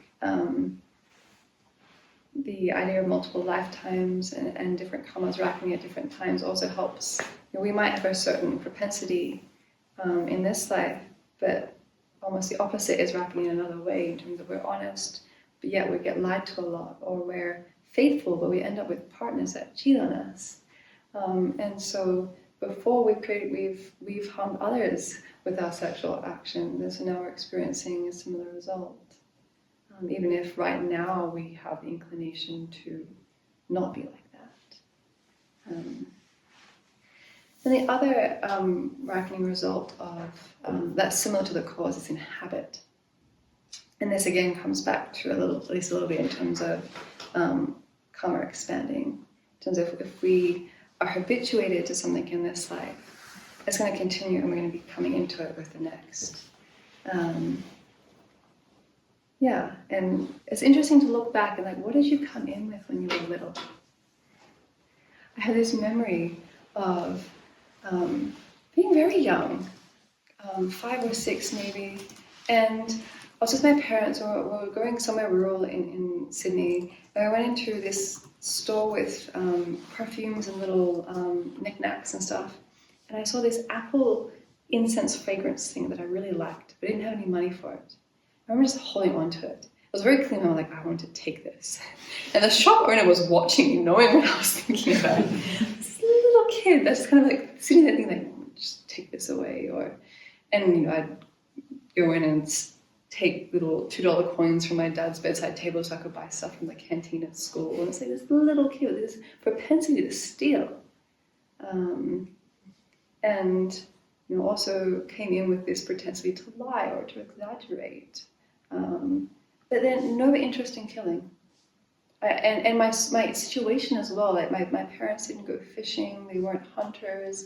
the idea of multiple lifetimes and different karmas wrapping at different times also helps. We might have a certain propensity in this life, but almost the opposite is wrapping in another way, in terms of we're honest, but yet we get lied to a lot, or we're faithful, but we end up with partners that cheat on us. And so before we've harmed others with our sexual action, and so now we're experiencing a similar result. Even if right now we have the inclination to not be like that. And the other ripening result of that's similar to the cause is in habit. And this again comes back to at least a little bit in terms of karma expanding. In terms of if we are habituated to something in this life, it's going to continue and we're going to be coming into it with the next. Yeah, and it's interesting to look back and like, what did you come in with when you were little? I have this memory of being very young, 5 or 6 maybe, and I was with my parents. We were going somewhere rural in Sydney, and I went into this store with perfumes and little knickknacks and stuff, and I saw this apple incense fragrance thing that I really liked, but I didn't have any money for it. I remember just holding on to it. It was very clean. I was like, I want to take this. And the shop owner was watching me, knowing what I was thinking about. This little kid that's kind of like sitting there thinking, like, just take this away. And I'd go in and take little $2 coins from my dad's bedside table so I could buy stuff from the canteen at school. And it's like this little kid with this propensity to steal. And also came in with this propensity to lie or to exaggerate. But then no interest in killing. And my situation as well, like my parents didn't go fishing, they weren't hunters.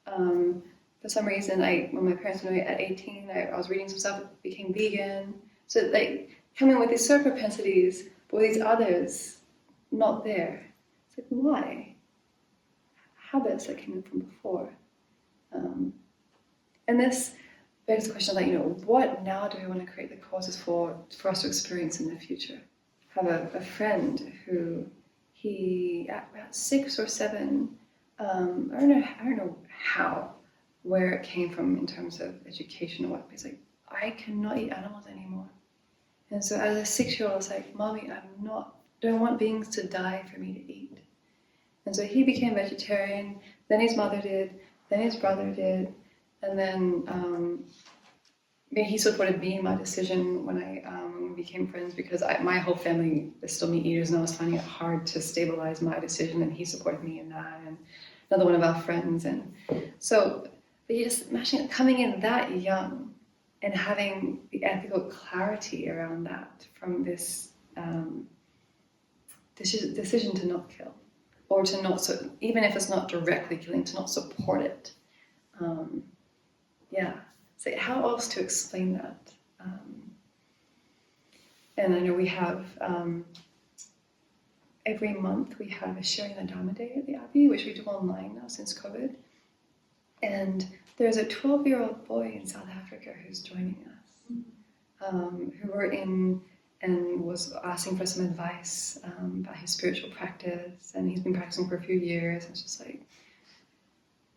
For some reason, when my parents went away at 18, I was reading some stuff, became vegan. So like coming with these certain propensities, but with these others, not there. It's like, why? Habits that came in from before. And this begs the question, like, what now do we want to create the causes for us to experience in the future? I have a friend who at about 6 or 7, I don't know where it came from in terms of education or what, but he's like, I cannot eat animals anymore. And so as a 6-year-old, I was like, Mommy, don't want beings to die for me to eat. And so he became vegetarian, then his mother did, then his brother did, and then he supported me in my decision when we became friends, because my whole family is still meat eaters, and I was finding it hard to stabilize my decision, and he supported me in that, and another one of our friends. And so, but you just imagine coming in that young and having the ethical clarity around that from this decision to not kill, or to not, even if it's not directly killing, to not support it. So how else to explain that? And I know we have, every month we have a Sharing the Dharma Day at the Abbey, which we do online now since COVID. And there's a 12-year-old boy in South Africa who's joining us, who were in and was asking for some advice about his spiritual practice. And he's been practicing for a few years. It's just like,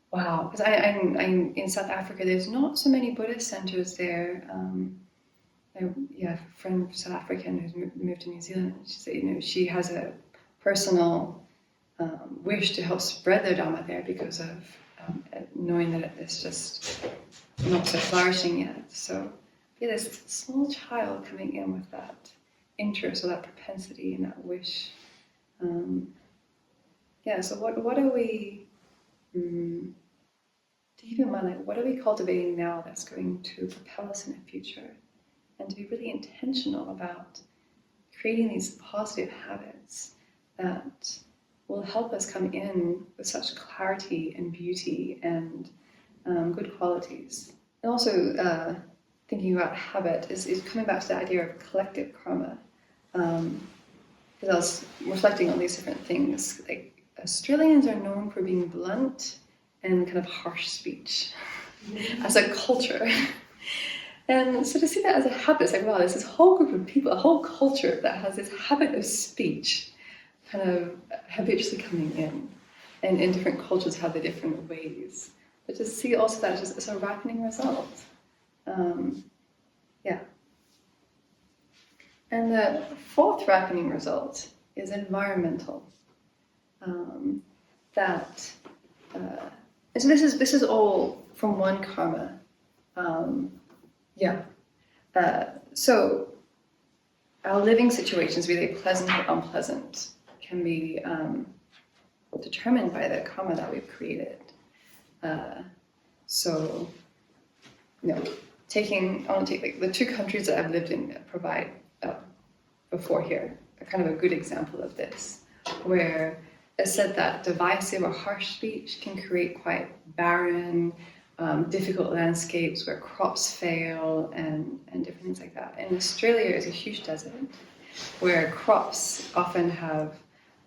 wow, because I'm in South Africa. There's not so many Buddhist centers there. I have a friend South African who's moved to New Zealand. She said, she has a personal wish to help spread their Dharma there because of knowing that it's just not so flourishing yet. So this small child coming in with that interest or that propensity and that wish. So what are we? To keep in mind, like, what are we cultivating now that's going to propel us in the future? And to be really intentional about creating these positive habits that will help us come in with such clarity and beauty and good qualities. And also thinking about habit is coming back to the idea of collective karma. Because I was reflecting on these different things. Like Australians are known for being blunt and kind of harsh speech as a culture. And so to see that as a habit, it's like, wow, there's this whole group of people, a whole culture that has this habit of speech kind of habitually coming in. And in different cultures have the different ways. But to see also that as a ripening result. Yeah. And the fourth ripening result is environmental. And so this is all from one karma. So our living situations, be they pleasant or unpleasant, can be determined by the karma that we've created. So, I want to take like the two countries that I've lived in that provide before here are kind of a good example of this, where it's said that divisive or harsh speech can create quite barren, difficult landscapes where crops fail and different things like that. And Australia is a huge desert where crops often have,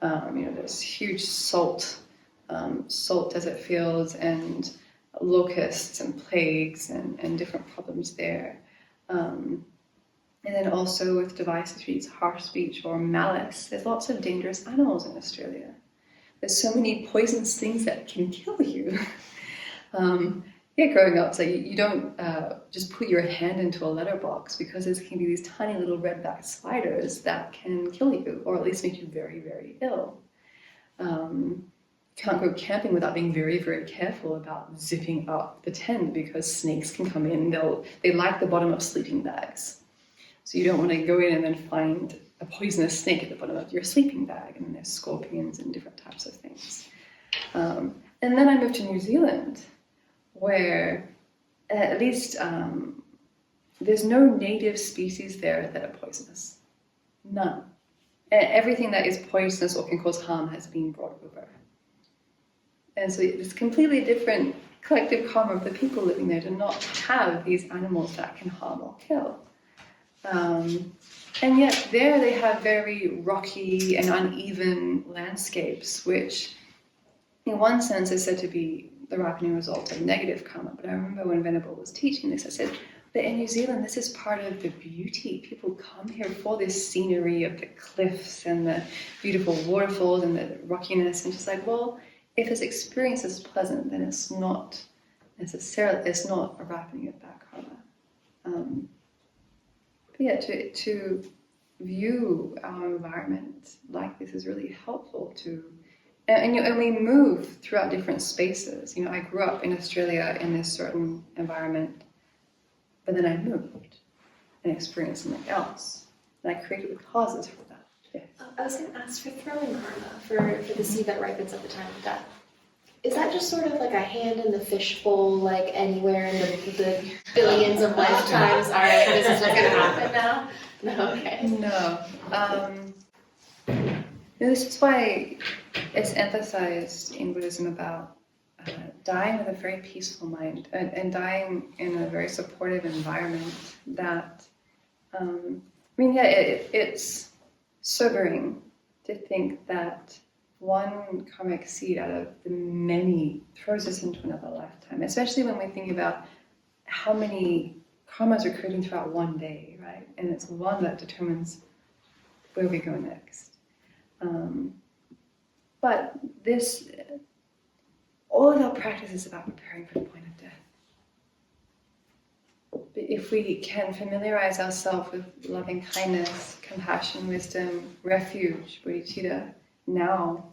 there's huge salt desert fields and locusts and plagues and different problems there. And then also with divisive speech, harsh speech, or malice, there's lots of dangerous animals in Australia. There's so many poisonous things that can kill you. Growing up, so you don't just put your hand into a letterbox because there can be these tiny little red-backed spiders that can kill you, or at least make you very, very ill. You can't go camping without being very, very careful about zipping up the tent because snakes can come in. They like the bottom of sleeping bags. So you don't want to go in and then find a poisonous snake at the bottom of your sleeping bag, and then there's scorpions and different types of things. And then I moved to New Zealand, where at least there's no native species there that are poisonous. None. And everything that is poisonous or can cause harm has been brought over. And so it's completely different collective karma of the people living there to not have these animals that can harm or kill. And yet there they have very rocky and uneven landscapes, which in one sense is said to be the ripening result of negative karma. But I remember when Venerable was teaching this, I said, but in New Zealand, this is part of the beauty. People come here for this scenery of the cliffs and the beautiful waterfalls and the rockiness. And just like, well, if this experience is pleasant, then it's not a ripening of bad karma. To view our environment like this is really helpful and we move throughout different spaces. I grew up in Australia in this certain environment, but then I moved and experienced something else. And I created the causes for that. Yeah. I was going to ask for throwing karma for the seed that ripens at the time of death. Is that just sort of like a hand in the fishbowl, like anywhere in the billions of lifetimes? All right, this is what's going to happen now? No, okay. No. This is why it's emphasized in Buddhism about dying with a very peaceful mind and dying in a very supportive environment that, it's sobering to think that one karmic seed out of the many throws us into another lifetime, especially when we think about how many karmas are creating throughout one day, right? And it's one that determines where we go next. But all of our practice is about preparing for the point of death. But if we can familiarize ourselves with loving kindness, compassion, wisdom, refuge, bodhicitta, now,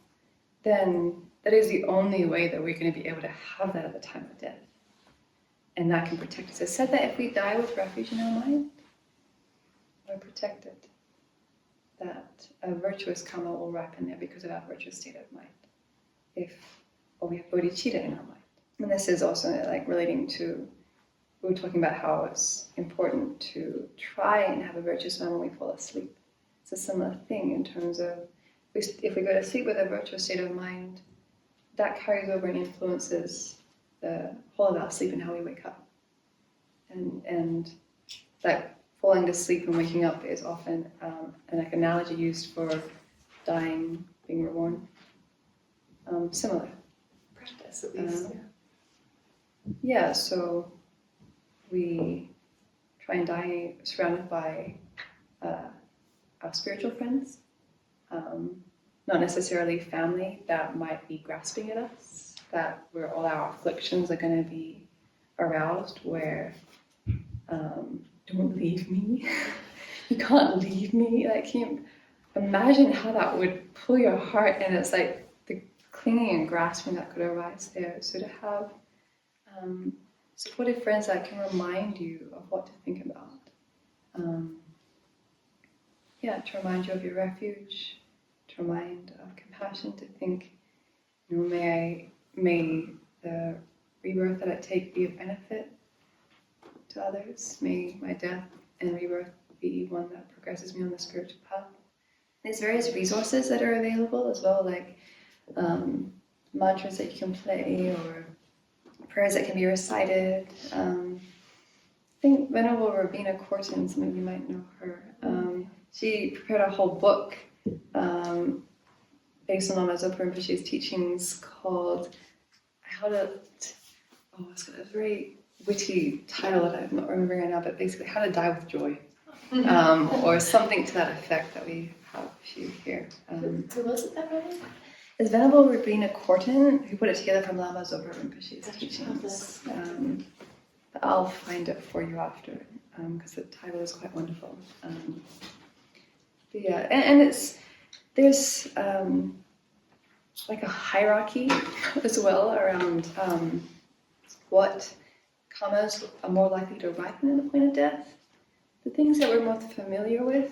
then that is the only way that we're going to be able to have that at the time of death. And that can protect us. It's said that if we die with refuge in our mind, we're protected. That a virtuous karma will ripen there because of our virtuous state of mind. Or we have bodhicitta in our mind. And this is also like relating to, we were talking about how it's important to try and have a virtuous mind when we fall asleep. It's a similar thing in terms of if we go to sleep with a virtuous state of mind, that carries over and influences the whole of our sleep and how we wake up. And that falling to sleep and waking up is often an analogy used for dying, being reborn. Similar. Practice, at least. Yeah, so we try and die surrounded by our spiritual friends, not necessarily family that might be grasping at us, that where all our afflictions are going to be aroused, where don't leave me, you can't leave me. Like, can you imagine how that would pull your heart? And it's like the clinging and grasping that could arise there. So to have supportive friends that can remind you of what to think about. To remind you of your refuge, to remind of compassion, to think, may the rebirth that I take be of benefit to others. May my death and rebirth be one that progresses me on the spiritual path. There's various resources that are available as well, like mantras that you can play or prayers that can be recited. I think Venerable Robina Corton, some of you might know her, she prepared a whole book based on Lama Zopa Rinpoche's teachings called it's got a very witty title that I'm not remembering right now, but basically How to Die with Joy, or something to that effect that we have a few here. Who was it that wrote it? It's Venerable Robina Corton who put it together from Lama Zopa Rinpoche's teachings. But I'll find it for you after, because the title is quite wonderful. There's like a hierarchy as well around what karmas are more likely to ripen in the point of death. The things that we're most familiar with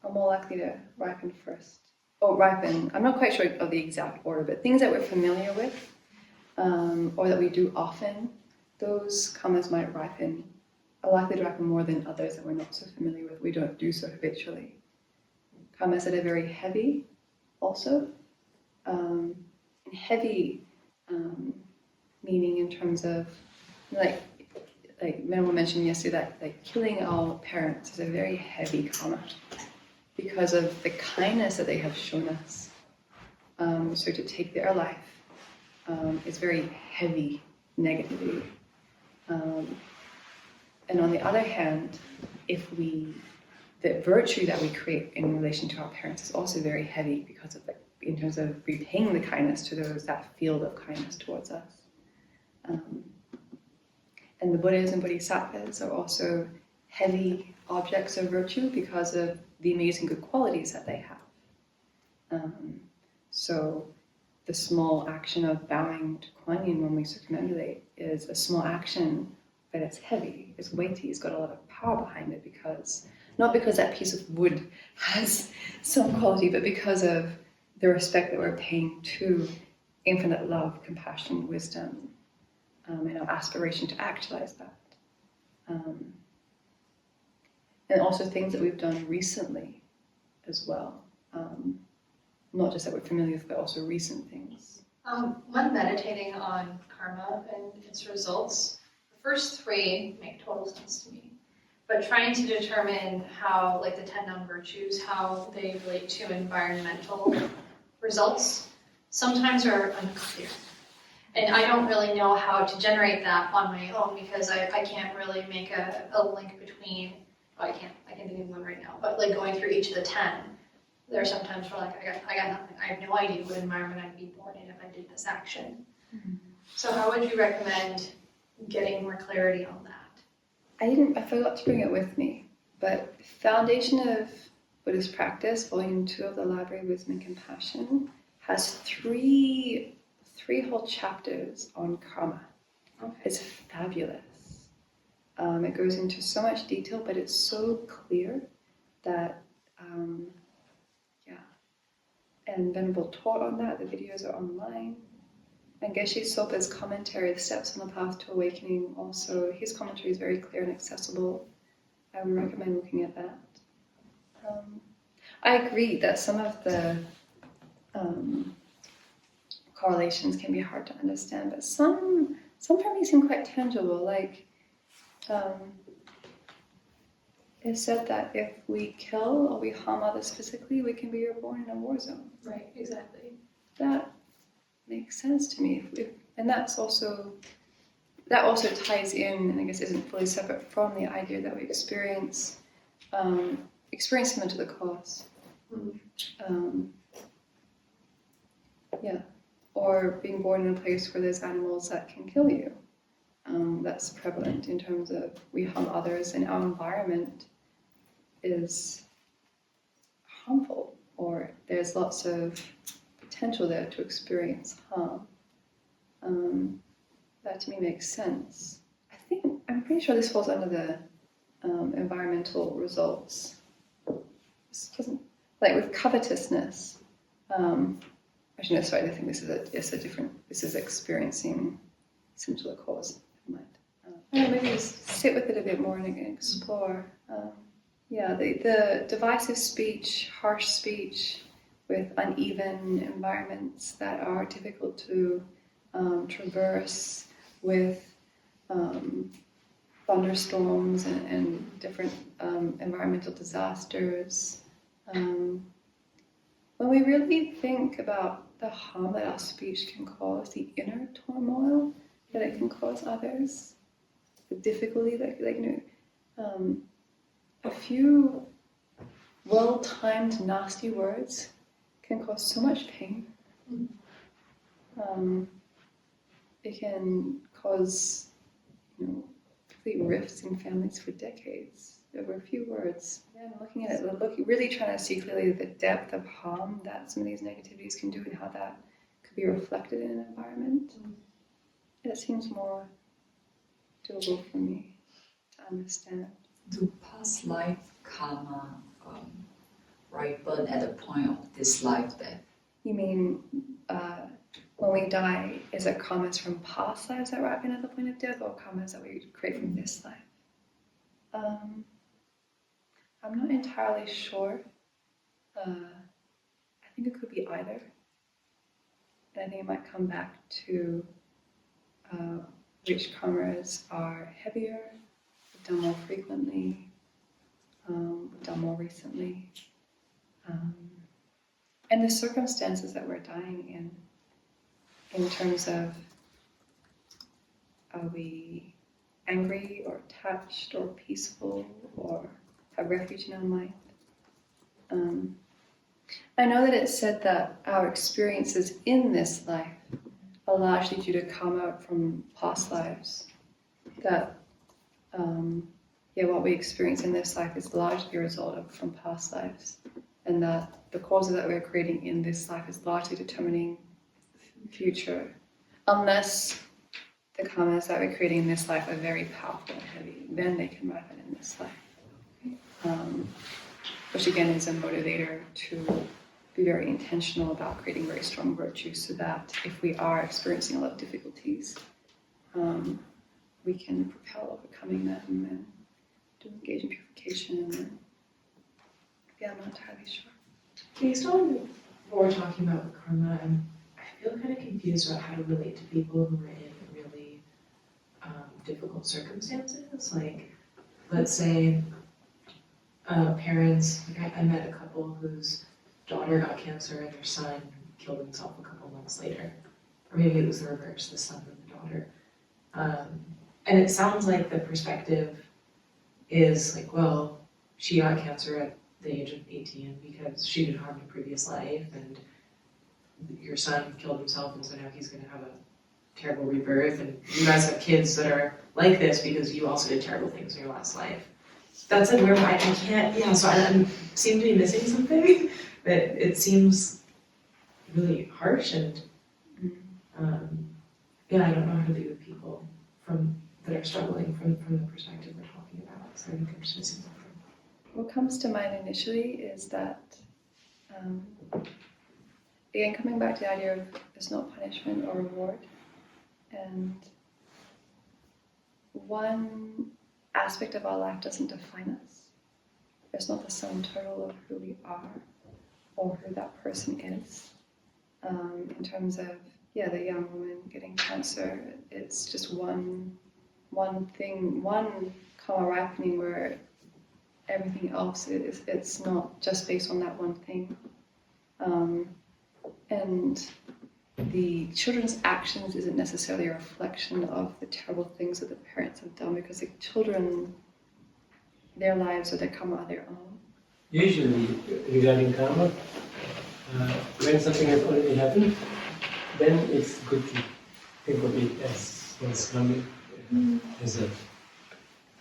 are more likely to ripen first. Ripen, I'm not quite sure of the exact order, but things that we're familiar with or that we do often, those karmas are likely to ripen more than others that we're not so familiar with. We don't do so habitually. Karmas that are very heavy also. And heavy meaning in terms of, like Venerable mentioned yesterday, that killing our parents is a very heavy karma because of the kindness that they have shown us. So to take their life is very heavy negativity. And on the other hand, the virtue that we create in relation to our parents is also very heavy because of in terms of repaying the kindness to those, that field of kindness towards us. And the Buddhas and Bodhisattvas are also heavy objects of virtue because of the amazing good qualities that they have. So the small action of bowing to Kuan Yin when we circumambulate is a small action, but it's heavy, it's weighty, it's got a lot of power behind it not because that piece of wood has some quality, but because of the respect that we're paying to infinite love, compassion, wisdom, and our aspiration to actualize that. And also things that we've done recently as well. Not just that we're familiar with, but also recent things. When meditating on karma and its results, the first three make total sense to me. But trying to determine how, like the 10 non-virtues, how they relate to environmental results, sometimes are unclear. And I don't really know how to generate that on my own because I can't really make a link between, I can't think of one right now, but like going through each of the 10, there are sometimes where like I got nothing. I have no idea what environment I'd be born in if I did this action. Mm-hmm. So how would you recommend getting more clarity on that? I forgot to bring it with me, but Foundation of Buddhist Practice, Volume 2 of the Library of Wisdom and Compassion, has three whole chapters on karma. Okay. It's fabulous. It goes into so much detail, but it's so clear that, And Venerable taught on that. The videos are online. And Geshe Sopa's commentary, The Steps on the Path to Awakening, also, his commentary is very clear and accessible. I would recommend looking at that. I agree that some of the correlations can be hard to understand, but some for me seem quite tangible. Like it's said that if we kill or we harm others physically, we can be reborn in a war zone. Right, exactly. That makes sense to me. And that also ties in, and I guess isn't fully separate from the idea that we experience similar to the cause. Or being born in a place where there's animals that can kill you. That's prevalent in terms of we harm others and our environment is harmful, or there's lots of potential there to experience harm. That to me makes sense. I'm pretty sure this falls under the environmental results. This doesn't, like with covetousness. Actually, no, sorry. I think this is experiencing similar to the cause. Never mind. Maybe just sit with it a bit more and explore. The divisive speech, harsh speech, with uneven environments that are difficult to traverse, with thunderstorms and different environmental disasters. When we really think about the harm that our speech can cause, the inner turmoil that it can cause others, the difficulty that, a few well-timed nasty words can cause so much pain. It can cause, complete rifts in families for decades over a few words. And looking at it, really trying to see clearly the depth of harm that some of these negativities can do and how that could be reflected in an environment. It seems more doable for me to understand. Do past life karma ripen at the point of this life then? You mean when we die, is it karmas from past lives that ripen at the point of death, or karmas that we create from this life? I'm not entirely sure. I think it could be either. And I think it might come back to which karmas are heavier, done more frequently, done more recently, and the circumstances that we're dying in terms of, are we angry or attached or peaceful or have refuge in our mind? I know that it's said that our experiences in this life are largely due to karma from past lives. That what we experience in this life is largely a result from past lives, and that the causes that we're creating in this life is largely determining future, unless the karmas that we're creating in this life are very powerful and heavy, then they can ripen in this life. Which again is a motivator to be very intentional about creating very strong virtues, so that if we are experiencing a lot of difficulties, we can propel overcoming them and to engage in purification. And, I'm not entirely sure. Based on what we're talking about with karma, I feel kind of confused about how to relate to people who are in really difficult circumstances. Like, let's say parents, I met a couple whose daughter got cancer and their son killed himself a couple months later. Or maybe it was the reverse, the son and the daughter. And it sounds like the perspective is like, well, she got cancer at the age of 18 because she did harm in a previous life, and your son killed himself, and so now he's going to have a terrible rebirth, and you guys have kids that are like this because you also did terrible things in your last life. That's like where I can't, so I seem to be missing something, but it seems really harsh, and I don't know how to be with people that are struggling from the perspective we're talking about, so I think I'm just missing something. What comes to mind initially is that, again, coming back to the idea of there's no punishment or reward, and one aspect of our life doesn't define us. It's not the sum total of who we are or who that person is. in terms of the young woman getting cancer, it's just one thing, one karma ripening where everything else it's not just based on that one thing. And the children's actions isn't necessarily a reflection of the terrible things that the parents have done, because the children, their lives or their karma are their own. Usually, regarding karma, when something has already happened, then it's good to think of it as what's coming result.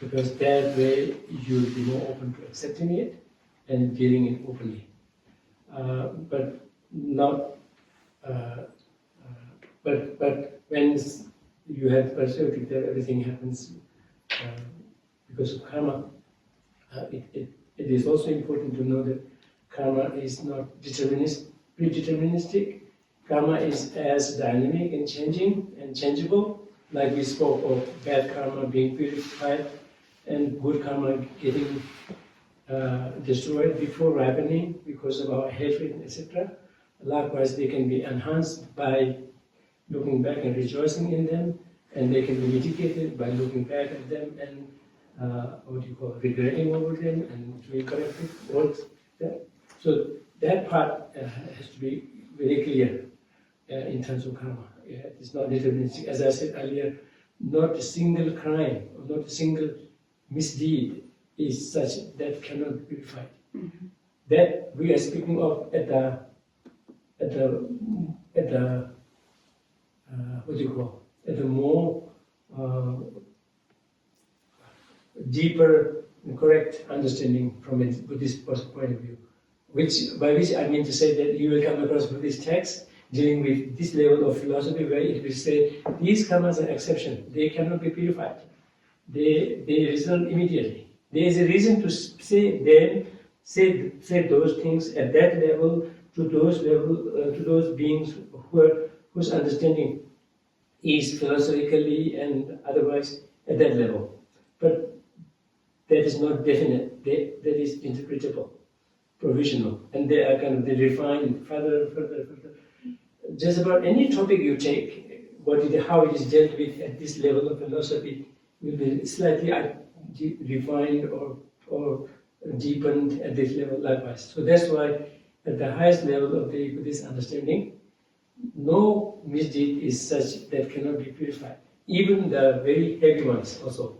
Because that way you'll be more open to accepting it and dealing it openly. But when you have perspective that everything happens because of karma, it is also important to know that karma is not predeterministic. Karma is as dynamic and changing and changeable. Like we spoke of bad karma being purified and good karma getting destroyed before ripening because of our hatred, etc. Likewise, they can be enhanced by looking back and rejoicing in them, and they can be mitigated by looking back at them and regretting over them and doing corrective works. So that part has to be very clear in terms of karma. It's not deterministic. As I said earlier, not a single crime or not a single misdeed is such that cannot be purified. Mm-hmm. That we are speaking of at the more deeper and correct understanding from a Buddhist point of view. By which I mean to say that you will come across Buddhist texts dealing with this level of philosophy where it will say these karmas are exception, they cannot be purified. They result immediately. There is a reason to say those things at that level to those beings whose understanding is philosophically and otherwise at that level. But that is not definite. That is interpretable, provisional, and they are kind of refined further. Just about any topic you take, how it is dealt with at this level of philosophy will be slightly refined or deepened at this level likewise. So that's why at the highest level of the Buddhist understanding, no misdeed is such that cannot be purified, even the very heavy ones also.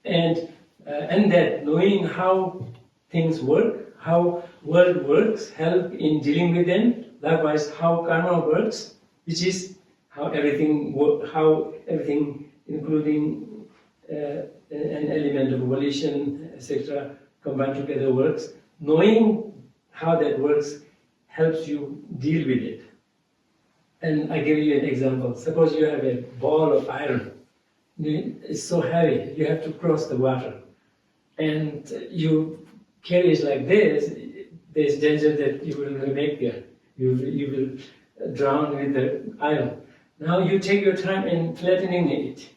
And that knowing how things work, how world works, help in dealing with them. Likewise, how karma works, which is how everything, including an element of volition, etc., combined together works. Knowing how that works helps you deal with it. And I give you an example. Suppose you have a ball of iron. It's so heavy, you have to cross the water. And you carry it like this, there's danger that you will not make there. You will drown with the iron. Now you take your time in flattening it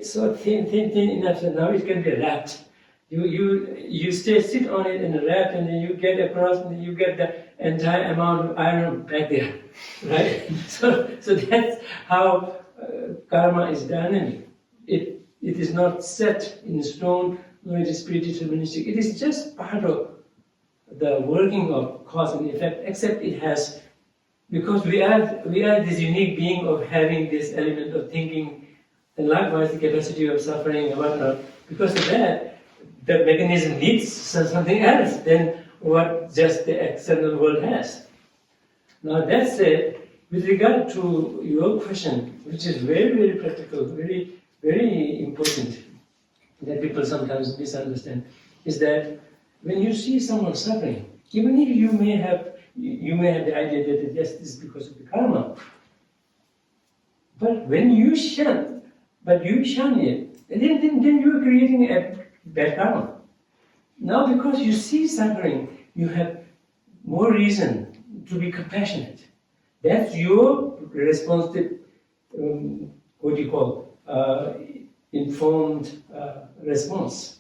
so thin enough that now it can be wrapped. You sit on it and wrap, and then you get across, and then you get the entire amount of iron back there, right? So that's how karma is dynamic. It is not set in stone, nor it is predeterministic. It is just part of the working of cause and effect, except it has, because we are this unique being of having this element of thinking, and likewise the capacity of suffering and whatnot. Because of that, the mechanism needs something else than what just the external world has. Now that said, with regard to your question, which is very, very practical, very, very important, that people sometimes misunderstand, is that when you see someone suffering, even if you may have the idea that yes, this is because of the karma, but when you shun it, then you are creating a bad karma. Now, because you see suffering, you have more reason to be compassionate. That's your responsive, informed response,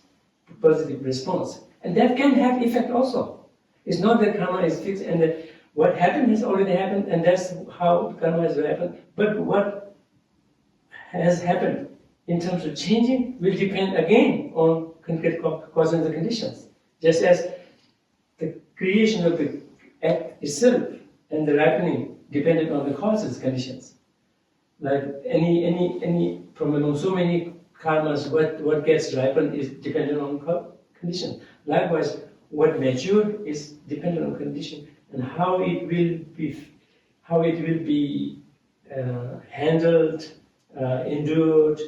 positive response. And that can have effect also. It's not that karma is fixed and that what happened has already happened, and that's how karma has happened. But what has happened in terms of changing will depend again on concrete causes and the conditions. Just as the creation of the act itself and the ripening depended on the causes, conditions. Like any from among so many karmas, what gets ripened is dependent on condition. Likewise, what matured is dependent on condition, and how it will be handled, endured,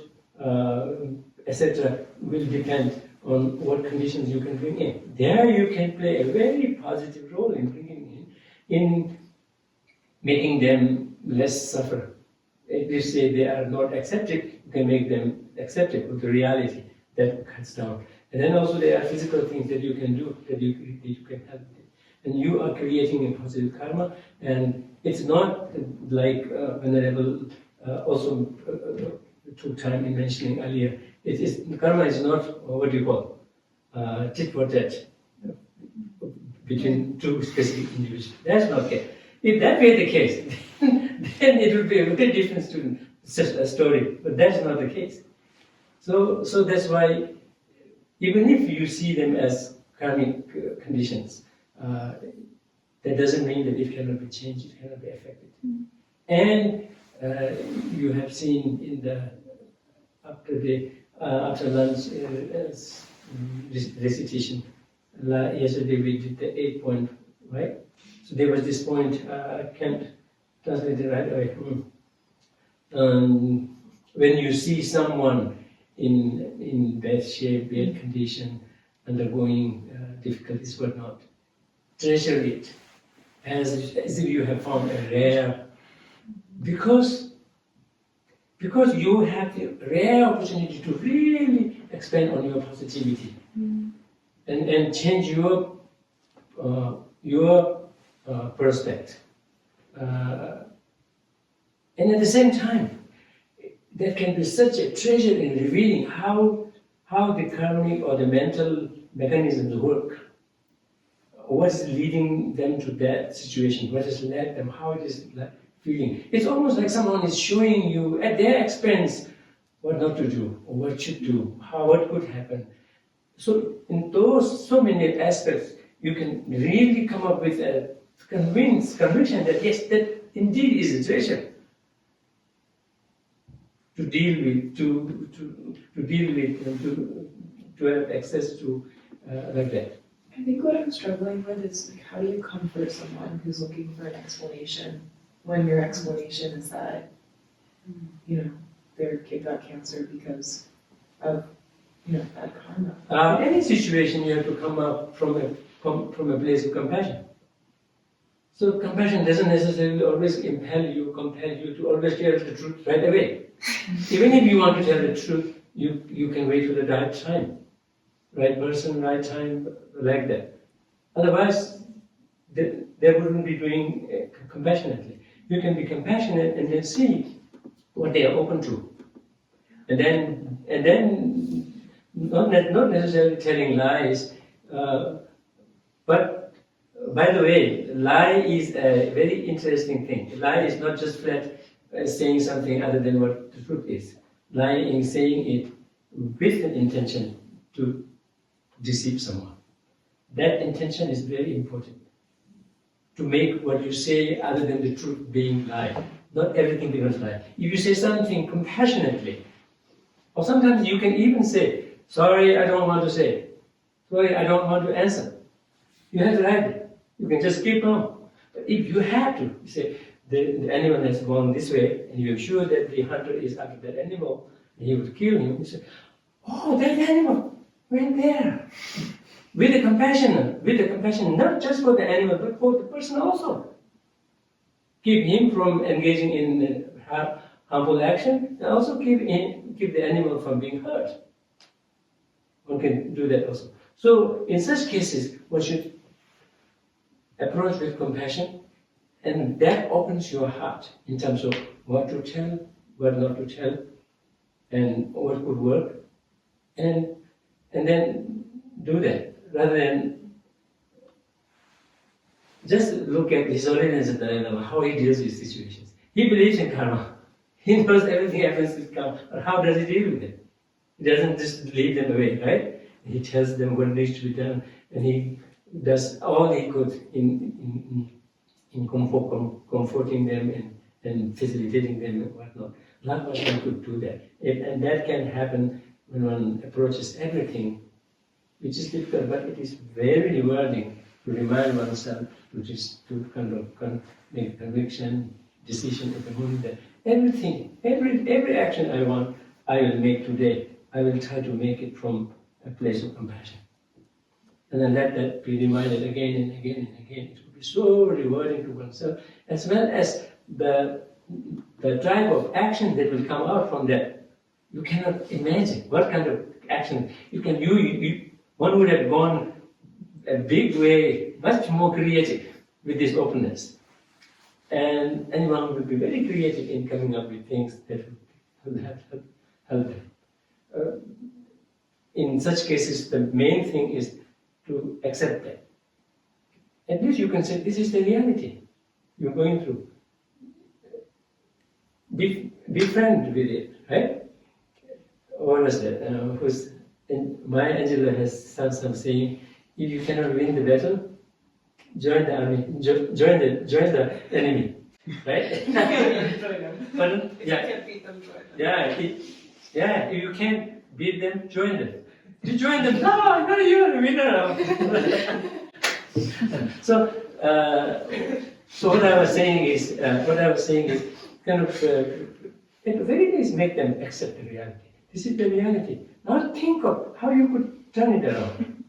etc., will depend on what conditions you can bring in. There you can play a very positive role in bringing in making them less suffer. If you say they are not accepted, you can make them accepted with the reality that cuts down. And then also there are physical things that you can do, that you can help with. And you are creating a positive karma, and it's not like Venerable also took time in mentioning earlier. Karma is not what do you call tit for tat between two specific individuals. That's not the case. If that were the case, then it would be a very different story. But that's not the case. So that's why, even if you see them as karmic conditions, that doesn't mean that it cannot be changed, it cannot be affected. And you have seen in the after lunch recitation, yesterday we did the 8-point, right? So there was this point, I can't translate it right away. When you see someone in bad shape, bad condition, undergoing difficulties, whatnot, treasure it as if you have found a rare, because you have the rare opportunity to really expand on your positivity and change your perspective. And at the same time, there can be such a treasure in revealing how the karmic or the mental mechanisms work. What is leading them to that situation? What has led them? How it is feeling? It's almost like someone is showing you at their expense what not to do or what should do, what could happen. So in those so many aspects, you can really come up with a conviction that yes, that indeed is a treasure to deal with, to have access to like that. I think what I'm struggling with is like, how do you comfort someone who's looking for an explanation when your explanation is that, their kid got cancer because of, bad karma? In any situation, you have to come up from a place of compassion. So compassion doesn't necessarily always compel you to always tell the truth right away. Even if you want to tell the truth, you can wait for the right time. Right person, right time, like that. Otherwise, they wouldn't be doing compassionately. You can be compassionate and then see what they are open to. And then not necessarily telling lies, but by the way, lie is a very interesting thing. Lie is not just flat saying something other than what the truth is. Lying is saying it with an intention to deceive someone. That intention is very important. To make what you say other than the truth being lie. Not everything becomes lie. If you say something compassionately, or sometimes you can even say, sorry, I don't want to say it. Sorry, I don't want to answer. You have to write it. You can just keep on. But if you have to, you say, the animal has gone this way, and you're sure that the hunter is after that animal, and he would kill him, you say, oh, that animal went there. With the compassion, not just for the animal, but for the person also. Keep him from engaging in harmful action, and also keep the animal from being hurt. One can do that also. So in such cases, one should approach with compassion, and that opens your heart in terms of what to tell, what not to tell, and what could work, and then do that, rather than just look at His Holiness the Dalai Lama, how he deals with situations. He believes in karma. He knows everything happens with karma. But how does he deal with it? He doesn't just leave them away, right? He tells them what needs to be done, and he does all he could in comforting them and facilitating them and whatnot. Not much one could do that. And that can happen when one approaches everything, which is difficult, but it is very rewarding to remind oneself to kind of make a conviction, decision at the moment that everything, every action I want, I will make today. I will try to make it from a place of compassion. And then let that be reminded again and again and again. It will be so rewarding to oneself, as well as the type of action that will come out from that. You cannot imagine what kind of action you can. One would have gone a big way, much more creative with this openness, and anyone would be very creative in coming up with things that would help them. In such cases, the main thing is to accept that. At least you can say, this is the reality you're going through. Be friend with it, right? What was that? Maya Angelou has some saying, if you cannot win the battle, join the army, join the enemy, right? But, if you can't beat them, join them. You join them. No, you're the winner. So what I was saying is, kind of, at the very least, make them accept the reality. This is the reality. Now think of how you could turn it around.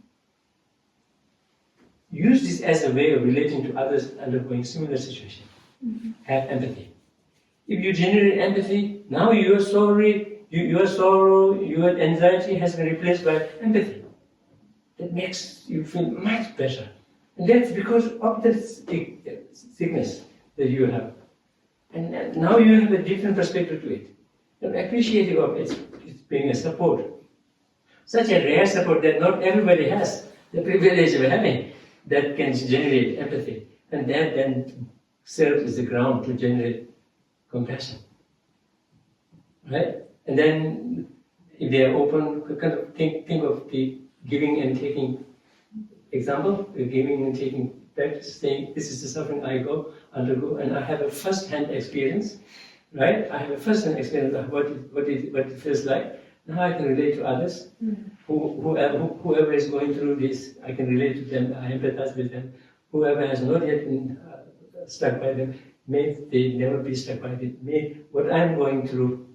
Use this as a way of relating to others undergoing similar situations. Have empathy. If you generate empathy, now your sorrow, your anxiety has been replaced by empathy. That makes you feel much better. And that's because of the sickness that you have. And now you have a different perspective to it. You're appreciative of it being a support. Such a rare support that not everybody has the privilege of having, that can generate empathy. And that then serves as the ground to generate compassion. Right? And then, if they are open, kind of think of the giving and taking example, the giving and taking practice, saying, this is the suffering I undergo, and I have a first-hand experience, right? I have a first-hand experience of what it feels like. Now I can relate to others. Whoever is going through this, I can relate to them, I empathize with them. Whoever has not yet been struck by them, may they never be struck by it. May what I'm going through,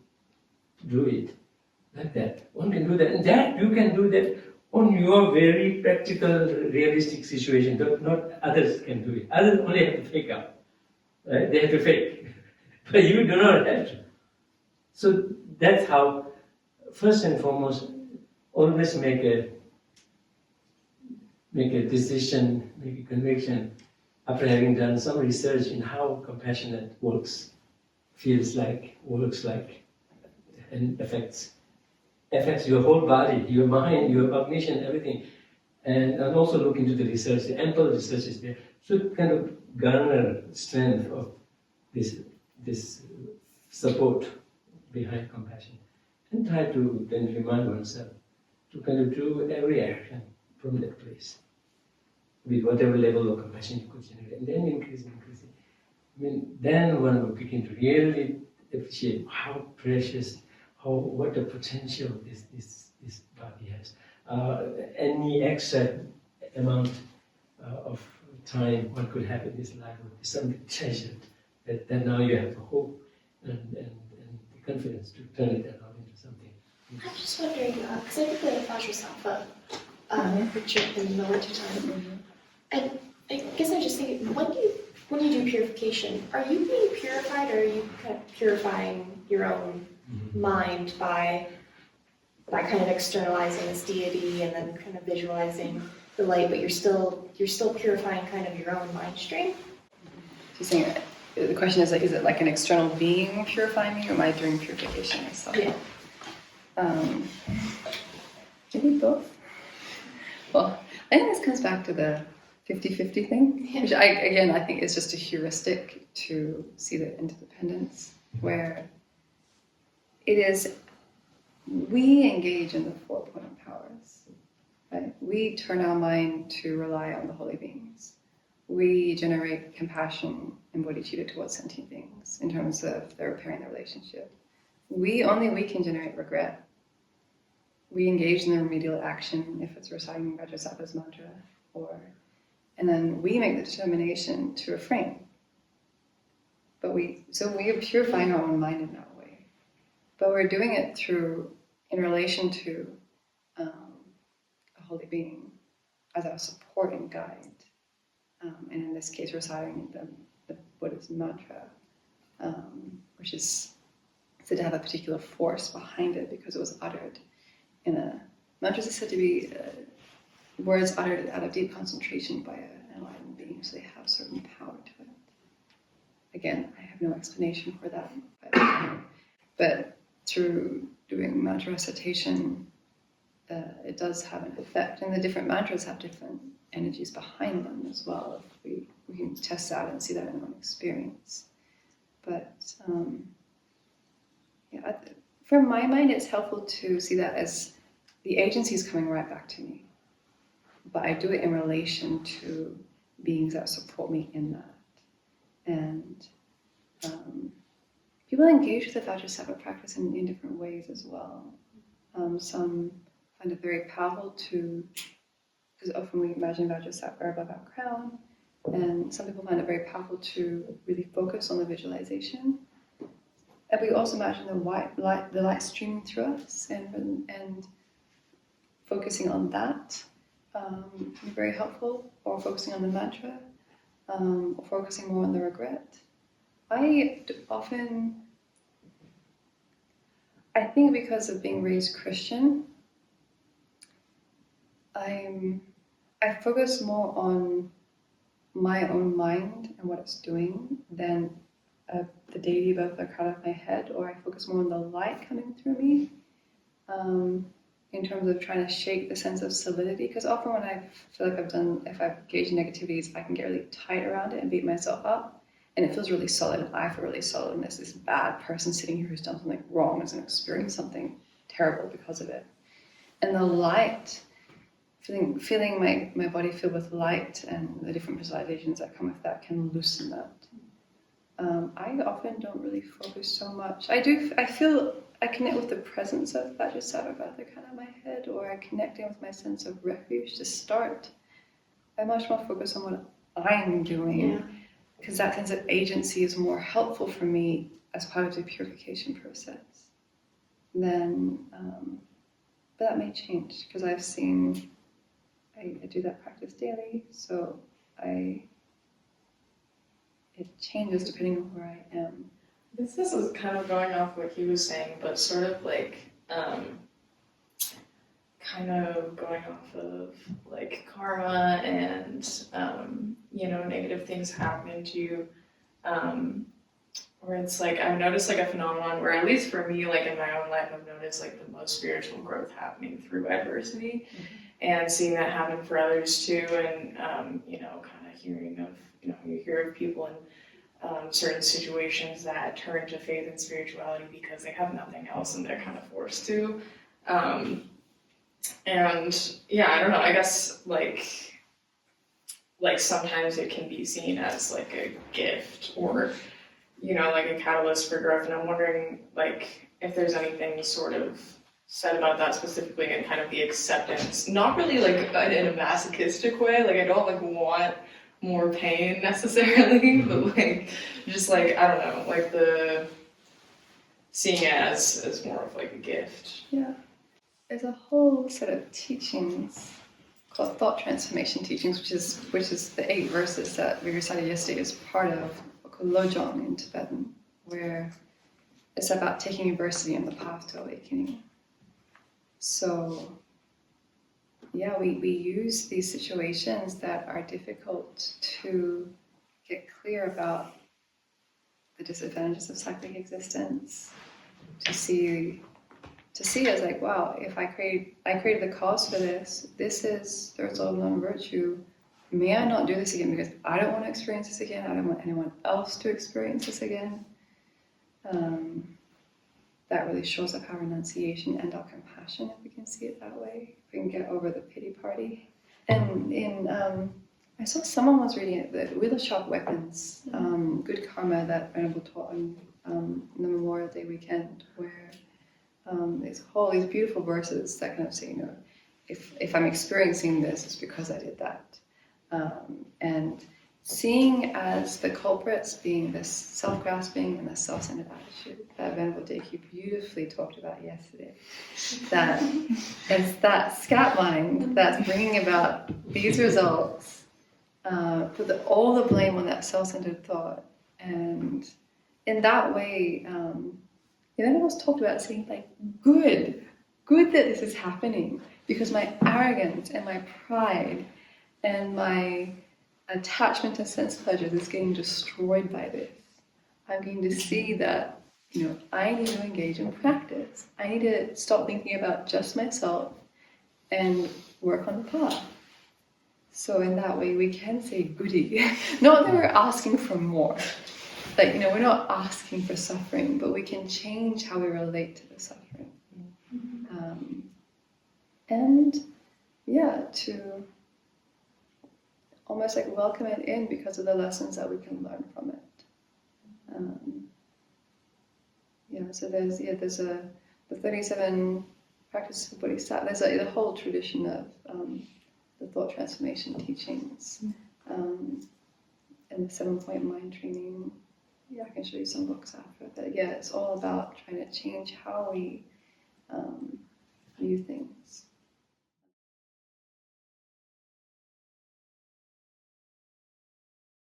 do it. Like that. One can do that. And that you can do that on your very practical, realistic situation. Not others can do it. Others only have to fake out. Right? They have to fake. But you do not have to. So that's how, first and foremost, always make a decision, make a conviction after having done some research in how compassionate works, feels like, works like, and affects your whole body, your mind, your cognition, everything. And also look into the research, the ample research is there. So kind of garner strength of this support behind compassion. And try to then remind oneself to kind of do every action from that place, with whatever level of compassion you could generate, and then increasing. I mean, then one will begin to really appreciate how precious, what a potential this body has. Any extra amount of time one could have in this life would be something treasured. That then now you have the hope and the confidence to turn it around into something. I'm just wondering, because I did the Vajrasattva retreat in the winter time, and I guess I'm just thinking, when you do purification, are you being purified, or are you kind of purifying your own mind by kind of externalizing this deity and then kind of visualizing the light, but you're still purifying kind of your own mind stream? She's saying, the question is it like an external being purifying me, or am I doing purification myself? Yeah. Maybe both. Well, I think this comes back to the 50-50 thing, Yeah. which I think is just a heuristic to see the interdependence, where it is, we engage in the 4 point of powers, right? We turn our mind to rely on the holy beings. We generate compassion and bodhicitta towards sentient beings in terms of their repairing the relationship. We can generate regret. We engage in the remedial action if it's reciting Vajrasattva's mantra, and then we make the determination to refrain. So we are purifying our own mind in that way. But we're doing it in relation to a holy being as our support and guide. And in this case, reciting the Buddha's mantra, which is said to have a particular force behind it because it was uttered in a mantras are said to be words uttered out of deep concentration by an enlightened being, so they have certain power to it. Again, I have no explanation for that, but through doing mantra recitation, it does have an effect, and the different mantras have different energies behind them as well. If we can test that and see that in our own experience. But from my mind, it's helpful to see that as the agency is coming right back to me. But I do it in relation to beings that support me in that. And people engage with the Vajrasattva practice in different ways as well. Some find it very powerful because often we imagine Vajrasattva above our crown, and some people find it very powerful to really focus on the visualization. And we also imagine the light streaming through us and focusing on that can be very helpful, or focusing on the mantra, or focusing more on the regret. I think because of being raised Christian, I focus more on my own mind and what it's doing than the deity above the crown of my head, or I focus more on the light coming through me in terms of trying to shake the sense of solidity. Because often when I feel like if I've engaged in negativities, I can get really tight around it and beat myself up, and it feels really solid, and I feel really solid, and there's this bad person sitting here who's done something wrong, has experienced something terrible because of it. And the light, feeling my body filled with light and the different visualizations that come with that can loosen that. I often don't really focus so much. I feel I connect with the presence of Vajrasattva above the crown of my head, or I connect in with my sense of refuge to start. I much more focus on what I'm doing, because that sense of agency is more helpful for me as part of the purification process. Then, but that may change, because I've seen, I do that practice daily, so it changes depending on where I am. This is kind of going off what he was saying, but sort of like, kind of going off of like karma and, negative things happening to you. Where it's like, I've noticed like a phenomenon where, at least for me, like in my own life, I've noticed like the most spiritual growth happening through adversity, and seeing that happen for others too, and, kind of hearing of, you hear of people in certain situations that turn to faith and spirituality because they have nothing else and they're kind of forced to. I don't know, I guess like sometimes it can be seen as like a gift, or, like a catalyst for growth. And I'm wondering like if there's anything sort of said about that specifically, and kind of the acceptance, not really like in a masochistic way, like I don't like want more pain necessarily, but like just like, I don't know, like the seeing it as more of like a gift. Yeah. There's a whole set of teachings called thought transformation teachings, which is the 8 verses that we recited yesterday as part of called Lojong in Tibetan, where it's about taking adversity on the path to awakening. So we use these situations that are difficult to get clear about the disadvantages of cyclic existence, to see as like, wow, if I created the cause for this is the result of non-virtue, may I not do this again because I don't want to experience this again. I don't want anyone else to experience this again. That really shows up our renunciation and our compassion, if we can see it that way. If we can get over the pity party. And I saw someone was reading it, the Wheel of Sharp Weapons, Good Karma, that Venerable taught on the Memorial Day weekend, where there's all these beautiful verses that kind of say, you know, if I'm experiencing this, it's because I did that. And seeing as the culprits being this self-grasping and the self-centered attitude that Venerable Deku beautifully talked about yesterday. That it's that scat mind that's bringing about these results, put all the blame on that self-centered thought. And in that way, Venerable's talked about saying, like, good that this is happening, because my arrogance and my pride and my attachment to sense pleasures is getting destroyed by this. I'm going to see that, you know, I need to engage in practice. I need to stop thinking about just myself and work on the path. So in that way, we can say goody. Not that we're asking for more. Like, you know, we're not asking for suffering, but we can change how we relate to the suffering. And yeah, to almost like welcome it in because of the lessons that we can learn from it. So there's the 37 practices of Bodhisattva. There's the whole tradition of the thought transformation teachings and the 7-point mind training. Yeah, I can show you some books after. But yeah, it's all about trying to change how we view things.